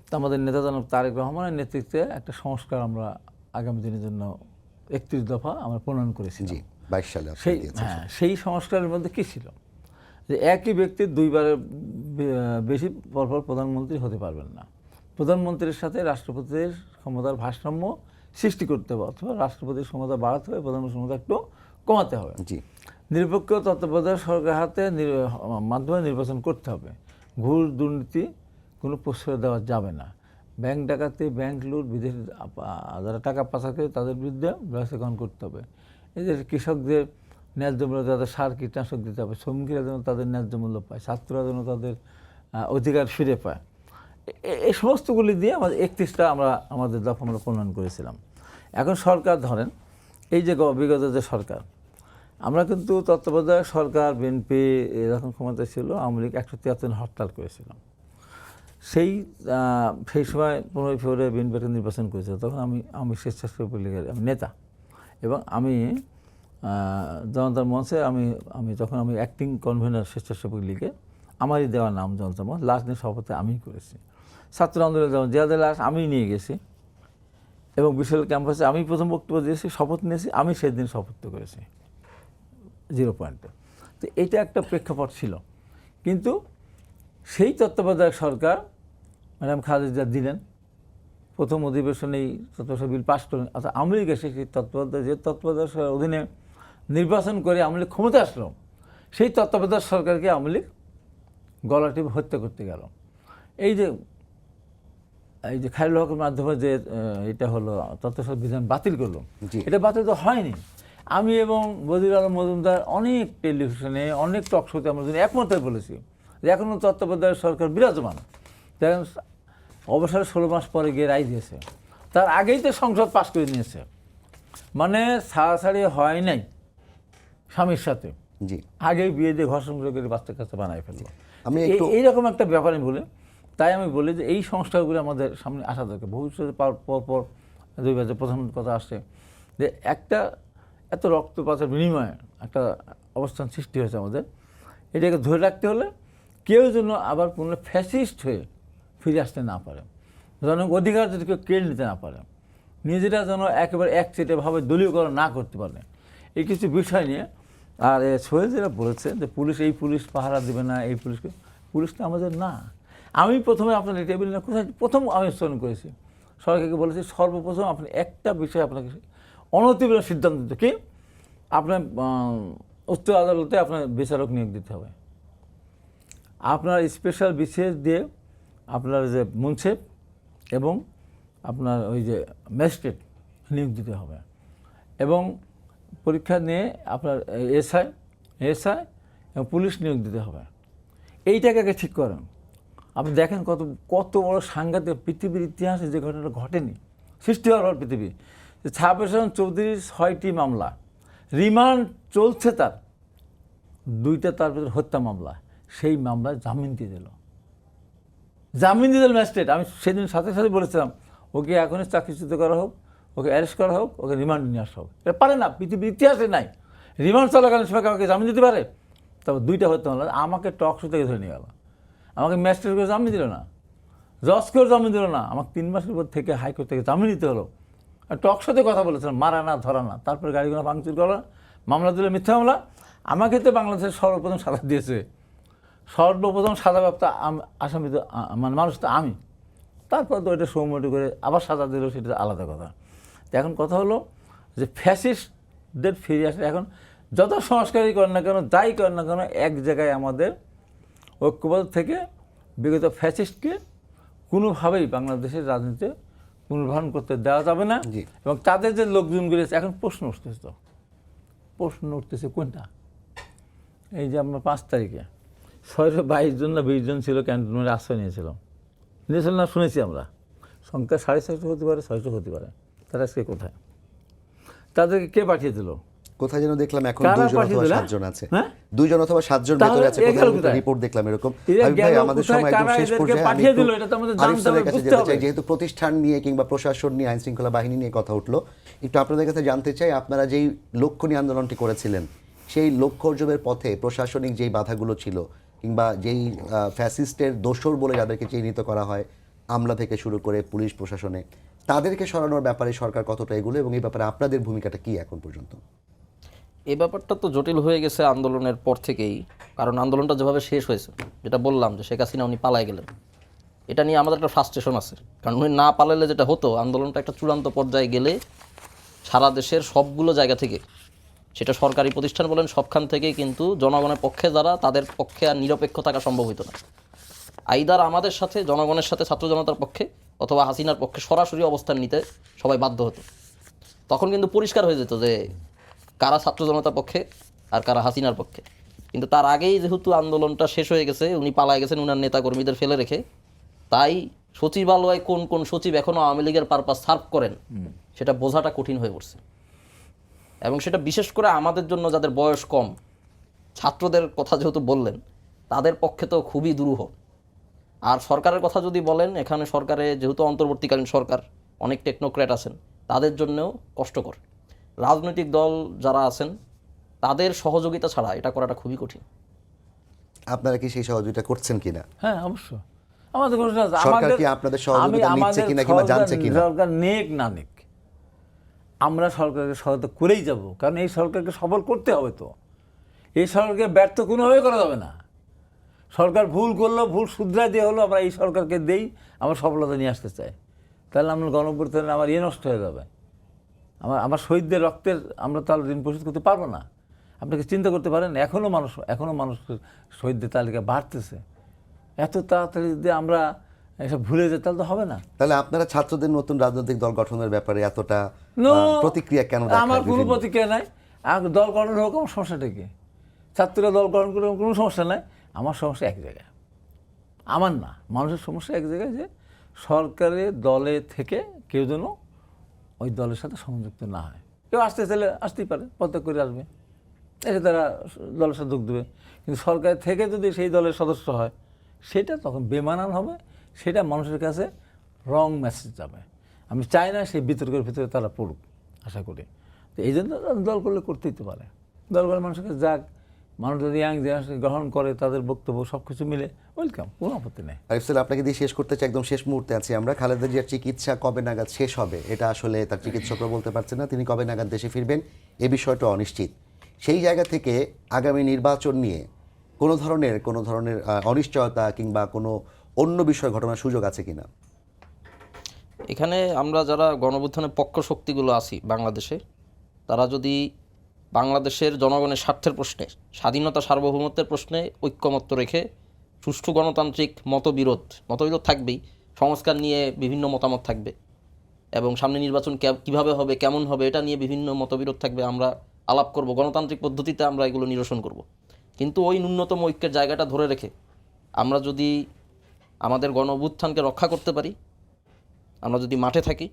তা আমাদের নেতা জনাব তারেক রহমানের নেতৃত্বে একটা সংস্কার আমরা আগামী দিনের জন্য 31 দফা আমরা প্রণয়ন করেছি। জি, 22 সালে সেই সংস্কারের মধ্যে কী ছিল যে একই ব্যক্তি 2 বারের বেশি পরপর প্রধানমন্ত্রী হতে পারবেন না। প্রধানমন্ত্রীর সাথে রাষ্ট্রপতির ক্ষমতার ভারসাম্য সৃষ্টি করতে হবে, অথবা রাষ্ট্রপতির ক্ষমতা বাড়াতে হবে, প্রধানমন্ত্রীর ক্ষমতা একটু কমাতে হবে। জি, নিরপেক্ষ তত্ত্বাবধায়ক সরকার হাতে মাধ্যমে নির্বাচন করতে হবে। ঘুষ দুর্নীতি কোনো প্রশ্রয় দেওয়া যাবে না। ব্যাংক ডাকাতি, ব্যাংক লুট, বিদেশি যারা টাকা পাচার করে তাদের বিরুদ্ধে ব্যবস্থা গ্রহণ করতে হবে। এই যে কৃষকদের ন্যায্য মূল্য, তাদের সার কীটনাশক দিতে হবে, শ্রমিকরা যেন তাদের ন্যায্য মূল্য পায়, ছাত্ররা যেন তাদের অধিকার ফিরে পায়। এই সমস্তগুলি দিয়ে আমাদের 31টা আমরা আমাদের দফা আমরা প্রণয়ন করেছিলাম। এখন সরকার ধরেন, এই যে বিগত যে সরকার, আমরা কিন্তু তত্ত্বাবধায়ক সরকার, বিএনপি যখন ক্ষমতা ছিল, আওয়ামী লীগ 173 হরতাল করেছিলাম। সেই সময় 15 ফেব্রুয়ারি বিএনপি একটা নির্বাচন করেছিল। তখন আমি স্বেচ্ছাসেবক লীগের নেতা, এবং আমি জনতার মঞ্চে তখন আমি অ্যাক্টিং কনভেনর স্বেচ্ছাসেবক লীগে, আমারই দেওয়া নাম জনতার মঞ্চ, লাশ নিয়ে সভাপতি আমিই করেছি। ছাত্র আন্দোলনে যেমন জিয়াদের লাশ আমিই নিয়ে গেছি, এবং বিশাল ক্যাম্পাসে আমি প্রথম বক্তব্য দিয়েছি, শপথ নিয়েছি, আমি সেদিন শপথ করেছি 0 পয়েন্টে। তো এইটা একটা প্রেক্ষাপট ছিল। কিন্তু সেই তত্ত্বাবধায়ক সরকার ম্যাডাম খালেদা দিলেন, প্রথম অধিবেশনেই তত্ত্বাবধায়ক বিল পাস করেন। অর্থাৎ আওয়ামী লীগ এসে সেই তত্ত্বাবধায়ক সরকারের অধীনে নির্বাচন করে আওয়ামী লীগ ক্ষমতা আসলো, সেই তত্ত্বাবধায়ক সরকারকে আওয়ামী লীগ গলা টিপে হত্যা করতে গেল। এই যে খায়রুল হকের মাধ্যমে যে এটা হলো, তত্ত্বাবধায়ক বিধান বাতিল করলো, এটা বাতিল তো হয়নি। আমি এবং বদিউল আলম মজুমদার অনেক টেলিভিশনে, অনেক টক শোতে আমরা একমত হয়ে বলেছি যে এখনও তত্ত্বাবধায়ক সরকার বিরাজমান। দেখেন, অবসরে 16 মাস পরে গিয়ে রায় দিয়েছে, তার আগেই তো সংসদ পাশ করে নিয়েছে, মানে ছাড়াছাড়ি হয় নাই স্বামীর সাথে, জি, আগেই বিয়ে দিয়ে ঘর সংসার করে বাচ্চা কাচ্চা বানাই ফেললো। আমি একটু এইরকম একটা ব্যাপার আমি বলি, তাই আমি বলি যে এই সংস্কারগুলো আমাদের সামনে আসা দরকার। ভবিষ্যতে পর 2 বছর প্রধান কথা আসছে যে একটা এত রক্তপাতের বিনিময়ে একটা অবস্থান সৃষ্টি হয়েছে আমাদের, এটাকে ধরে রাখতে হলে কেউ যেন আবার কোনো ফ্যাসিস্ট হয়ে ফিরে আসতে না পারে, জনক অধিকার যদি কেউ কেড়ে নিতে না পারে, নিজেরা যেন একেবারে একচেটেভাবে দলীয়করণ না করতে পারে, এই কিছু বিষয় নিয়ে। আর সোহেল যেটা বলেছে যে এই পুলিশ পাহারা দেবে না, এই পুলিশটা আমাদের না। আমি প্রথমে আপনার টেবিল না কোথায় প্রথম আমি স্মরণ করেছি, সরকারকে বলেছি সর্বপ্রথম আপনি একটা বিষয় আপনাকে অনতিবিলম্বে সিদ্ধান্ত দিতে, কি আপনার উচ্চ আদালতে আপনার বিচারক নিয়োগ দিতে হবে, আপনার স্পেশাল বিশেষ দিয়ে আপনার যে মুন্সিফ এবং আপনার ওই যে ম্যাজিস্ট্রেট নিয়োগ দিতে হবে, এবং পরীক্ষা নিয়ে আপনার এসআই এবং পুলিশ নিয়োগ দিতে হবে। এইটাকে আগে ঠিক করেন। আপনি দেখেন কত বড় সাংঘাতিক, পৃথিবীর ইতিহাসে যে ঘটনাটা ঘটেনি, সৃষ্টি হওয়ার পৃথিবী, যে 26 চৌধুরীর 6টি মামলা, রিমান্ড চলছে তার 2টা, তার ভিতরে হত্যা মামলা, সেই মামলায় জামিন দিয়ে দিল ম্যাজিস্ট্রেট। আমি সেদিন সাথে সাথে বলেছিলাম ওকে এখনই চাকরিচ্যুত করা হোক, ওকে অ্যারেস্ট করা হোক, ওকে রিমান্ড নিয়ে আসা হোক। এটা পারে না, পৃথিবীর ইতিহাসে নাই রিমান্ড চলাকালীন সময় কাউকে জামিন দিতে পারে। তারপর 2টা হত্যা মামলা, আমাকে টক শো থেকে ধরে নিয়ে গেল, আমাকে ম্যাজিস্ট্রেট করে জামিন দিল না, জজ করে জামিন দিল না, আমাকে 3 মাসের পর থেকে হাইকোর্ট থেকে জামিন দিতে হলো। টক শোতে কথা বলেছিলাম, মারা না ধরা না, তারপরে গাড়িগুলো ভাঙচুর করা, মামলা দিলে মিথ্যা মামলা। আমাকে তো বাংলাদেশের সর্বপ্রথম সাজা দিয়েছে, সর্বপ্রথম সাজাপ্রাপ্ত আসামি তো মানে মানুষ তো আমি। তারপর তো ওইটা সৌমটি করে আবার সাজা দিল, সেটা আলাদা কথা। তো এখন কথা হলো যে ফ্যাসিস্টদের ফিরে আসে। এখন যত সংস্কারই করেন না কেন, যাই করেন না কেন, এক জায়গায় আমাদের ঐক্যবদ্ধ থেকে বিগত ফ্যাসিস্টকে কোনোভাবেই বাংলাদেশের রাজনীতিতে পুনর্বাহন করতে দেওয়া যাবে না। এবং তাদের যে লোকজনগুলি আছে, এখন প্রশ্ন উঠতেছে কোনটা, এই যে আমরা 5 তারিখে 622 জন না 20 জন ছিল ক্যান্টনমেন্টে আশ্রয় নিয়েছিল না, শুনেছি আমরা, সংখ্যা 650 হতে পারে, 600 হতে পারে। তারা আজকে কোথায়? তাদেরকে কে পাঠিয়ে দিল? কোথায় যেন দেখলাম এখন 2 জন অথবা 7 জন আছে, 2 জন অথবা 7 জন ভেতরে আছে, কোথায় রিপোর্ট দেখলাম এরকম। ভাই আমাদের সময় একদম শেষ পর্যায়ে, পাঠিয়ে দিল, এটা তো আমাদের জানতে হবে, বুঝতে হবে। যেহেতু প্রতিষ্ঠান নিয়ে কিংবা প্রশাসন নিয়ে, আইন শৃঙ্খলা বাহিনী নিয়ে কথা উঠলো, একটু আপনাদের কাছে জানতে চাই, আপনারা যেই লক্ষ্য নিয়ে আন্দোলনটি করেছিলেন, সেই লক্ষ্য অর্জনের পথে প্রশাসনিক যেই বাধাগুলো ছিল, কিংবা যেই ফ্যাসিস্টের দোসর বলে যাদেরকে চিহ্নিত করা হয় আমলা থেকে শুরু করে পুলিশ প্রশাসনে, তাদেরকে সরানোর ব্যাপারে সরকার কতটা এগুলো, এবং এই ব্যাপারে আপনাদের ভূমিকাটা কি এখন পর্যন্ত? এই ব্যাপারটা তো জটিল হয়ে গেছে আন্দোলনের পর থেকেই, কারণ আন্দোলনটা যেভাবে শেষ হয়েছে, যেটা বললাম যে শেখ হাসিনা উনি পালায় গেলেন, এটা নিয়ে আমাদের একটা ফ্রাস্ট্রেশন আছে। কারণ উনি না পালালে যেটা হতো, আন্দোলনটা একটা চূড়ান্ত পর্যায়ে গেলে সারা দেশের সবগুলো জায়গা থেকে, সেটা সরকারি প্রতিষ্ঠান বলেন, সবখান থেকেই কিন্তু জনগণের পক্ষে যারা, তাদের পক্ষে আর নিরপেক্ষ থাকা সম্ভব হতো না। আইদার আমাদের সাথে, জনগণের সাথে, ছাত্র জনতার পক্ষে, অথবা হাসিনার পক্ষে সরাসরি অবস্থান নিতে সবাই বাধ্য হতো। তখন কিন্তু পরিষ্কার হয়ে যেত যে কারা ছাত্র জনতার পক্ষে আর কারা হাসিনার পক্ষে। কিন্তু তার আগেই যেহেতু আন্দোলনটা শেষ হয়ে গেছে, উনি পালায় গেছেন উনার নেতা কর্মীদের ফেলে রেখে, তাই সচিবালয়ে কোন কোন সচিব এখনও আওয়ামী লীগের পারপাস সার্ভ করেন সেটা বোঝাটা কঠিন হয়ে পড়ছে। এবং সেটা বিশেষ করে আমাদের জন্য যাদের বয়স কম, ছাত্রদের কথা যেহেতু বললেন, তাদের পক্ষে তো খুবই দুরূহ। আর সরকারের কথা যদি বলেন, এখানে সরকারে যেহেতু অন্তর্বর্তীকালীন সরকার, অনেক টেকনোক্র্যাট আছেন, তাদের জন্যও কষ্টকর। রাজনৈতিক দল যারা আছেন তাদের সহযোগিতা ছাড়া এটা করাটা খুবই কঠিন। আপনারা কি সেই সহযোগিতা করছেন কিনা? হ্যাঁ, অবশ্যই আমাদের কোনো সরকার কি আপনাদের সহযোগিতা নিচ্ছে কিনা কিংবা জানছে কিনা? সরকার নেক না নেক, আমরা সরকারকে সহায়তা করেই যাব, কারণ এই সরকারকে সফল করতে হবে। তো এই সরকারকে ব্যর্থ কোনোভাবে করা যাবে না। সরকার ভুল করলো, ভুল শুধরাই দিয়ে হলো, আমরা এই সরকারকে দেই, আমরা সফলতা নিয়ে আসতে চাই। তাহলে আমরা গণঅভ্যুত্থানে আমার নষ্ট হয়ে যাবে, আমার শহীদদের রক্তের আমরা তাহলে ঋণ পরিশোধ করতে পারবো না। আপনাকে চিন্তা করতে পারেন, এখনও মানুষ শহীদদের তালিকা বাড়তেছে। এত তাড়াতাড়ি যদি আমরা এসব ভুলে যাই তাহলে তো হবে না। তাহলে আপনারা ছাত্রদের নতুন রাজনৈতিক দল গঠনের ব্যাপারে এতটা No, প্রতিক্রিয়া কেন দেখান? আমার কোনো প্রতিক্রিয়া নাই। দল গঠন হোক, আমার সমস্যাটা কি? ছাত্ররা দল গঠন করে কোনো সমস্যা নাই। আমার সমস্যা এক জায়গায়, আমার না, মানুষের সমস্যা এক জায়গায়, যে সরকারের দলে থেকে কেউ যেন ওই দলের সাথে সংযুক্ত না হয়। কেউ আসতে চাইলে আসতেই পারে, প্রত্যেক করে আসবে, এসে তারা দলের সাথে যোগ দেবে। কিন্তু সরকারের থেকে যদি সেই দলের সদস্য হয়, সেটা তখন বেমানান হবে, সেটা মানুষের কাছে রং মেসেজ যাবে। আমি চাই না সেই বিতর্কের ভিতরে তারা পড়ুক, আশা করি। তো এই জন্য দল করলে করতেই তো পারে, দল করে মানুষের কাছে যাক, মানুষ যদি ইয়াং জেনারেশন গ্রহণ করে, তাদের বক্তব্য সব কিছু মিলে ওয়েলকাম, কোনো আপত্তি নেই। আরিফ সাহেব, আপনাকে দিয়ে শেষ করতে চাই, একদম শেষ মুহূর্তে আছি আমরা। খালেদা জিয়ার চিকিৎসা কবে নাগাদ শেষ হবে এটা আসলে তার চিকিৎসকরা বলতে পারছেন না। তিনি কবে নাগাদ দেশে ফিরবেন এ বিষয়টা অনিশ্চিত। সেই জায়গা থেকে আগামী নির্বাচন নিয়ে কোনো ধরনের অনিশ্চয়তা কিংবা কোনো অন্য বিষয় ঘটনার সুযোগ আছে কিনা? এখানে আমরা যারা গণঅভ্যুত্থানের পক্ষ শক্তিগুলো আছি বাংলাদেশে, তারা যদি বাংলাদেশের জনগণের স্বার্থের প্রশ্নে, স্বাধীনতা সার্বভৌমত্বের প্রশ্নে ঐক্যমত্য রেখে সুষ্ঠু গণতান্ত্রিক মতবিরোধ থাকবেই, সংস্কার নিয়ে বিভিন্ন মতামত থাকবে, এবং সামনে নির্বাচন কিভাবে হবে, কেমন হবে, এটা নিয়ে বিভিন্ন মতবিরোধ থাকবে। আমরা আলাপ করব, গণতান্ত্রিক পদ্ধতিতে আমরা এগুলো নিরসন করব। কিন্তু ওই ন্যূনতম ঐক্যের জায়গাটা ধরে রেখে আমরা যদি আমাদের গণঅভ্যুত্থানকে রক্ষা করতে পারি, আমরা যদি মাঠে থাকি,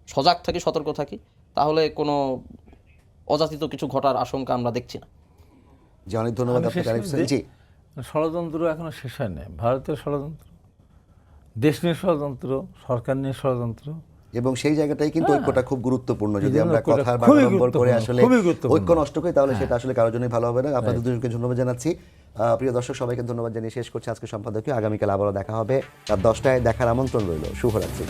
সজাগ থাকি, সতর্ক থাকি, তাহলে কোনো অযাচিত কিছু ঘটার আশঙ্কা আমরা দেখছি না। জি, অনেক ধন্যবাদ আপনাকে আরিফ সাহেব। জি, ষড়যন্ত্র এখনো শেষ হয় না। ভারতের ষড়যন্ত্র, দেশ নিয়ে ষড়যন্ত্র, সরকার নিয়ে ষড়যন্ত্র, এবং সেই জায়গাটাই কিন্তু ঐক্যটা খুব গুরুত্বপূর্ণ। যদি আমরা ঐক্যটা কথার খুবই বাগাড়ম্বর করে আসলে খুবই গুরুত্বপূর্ণ। ঐক্য নষ্ট করি, তাহলে সেটা আসলে কারোর জন্যই ভালো হবে না। আপনাদের দুজনকে ধন্যবাদ জানাচ্ছি। প্রিয় দর্শক, সবাইকে ধন্যবাদ জানিয়ে শেষ করছি আজকে সম্পাদকীয়। আগামীকাল আবারও দেখা হবে রাত 10টায়, দেখার আমন্ত্রণ রইল। শুভরাত্রি।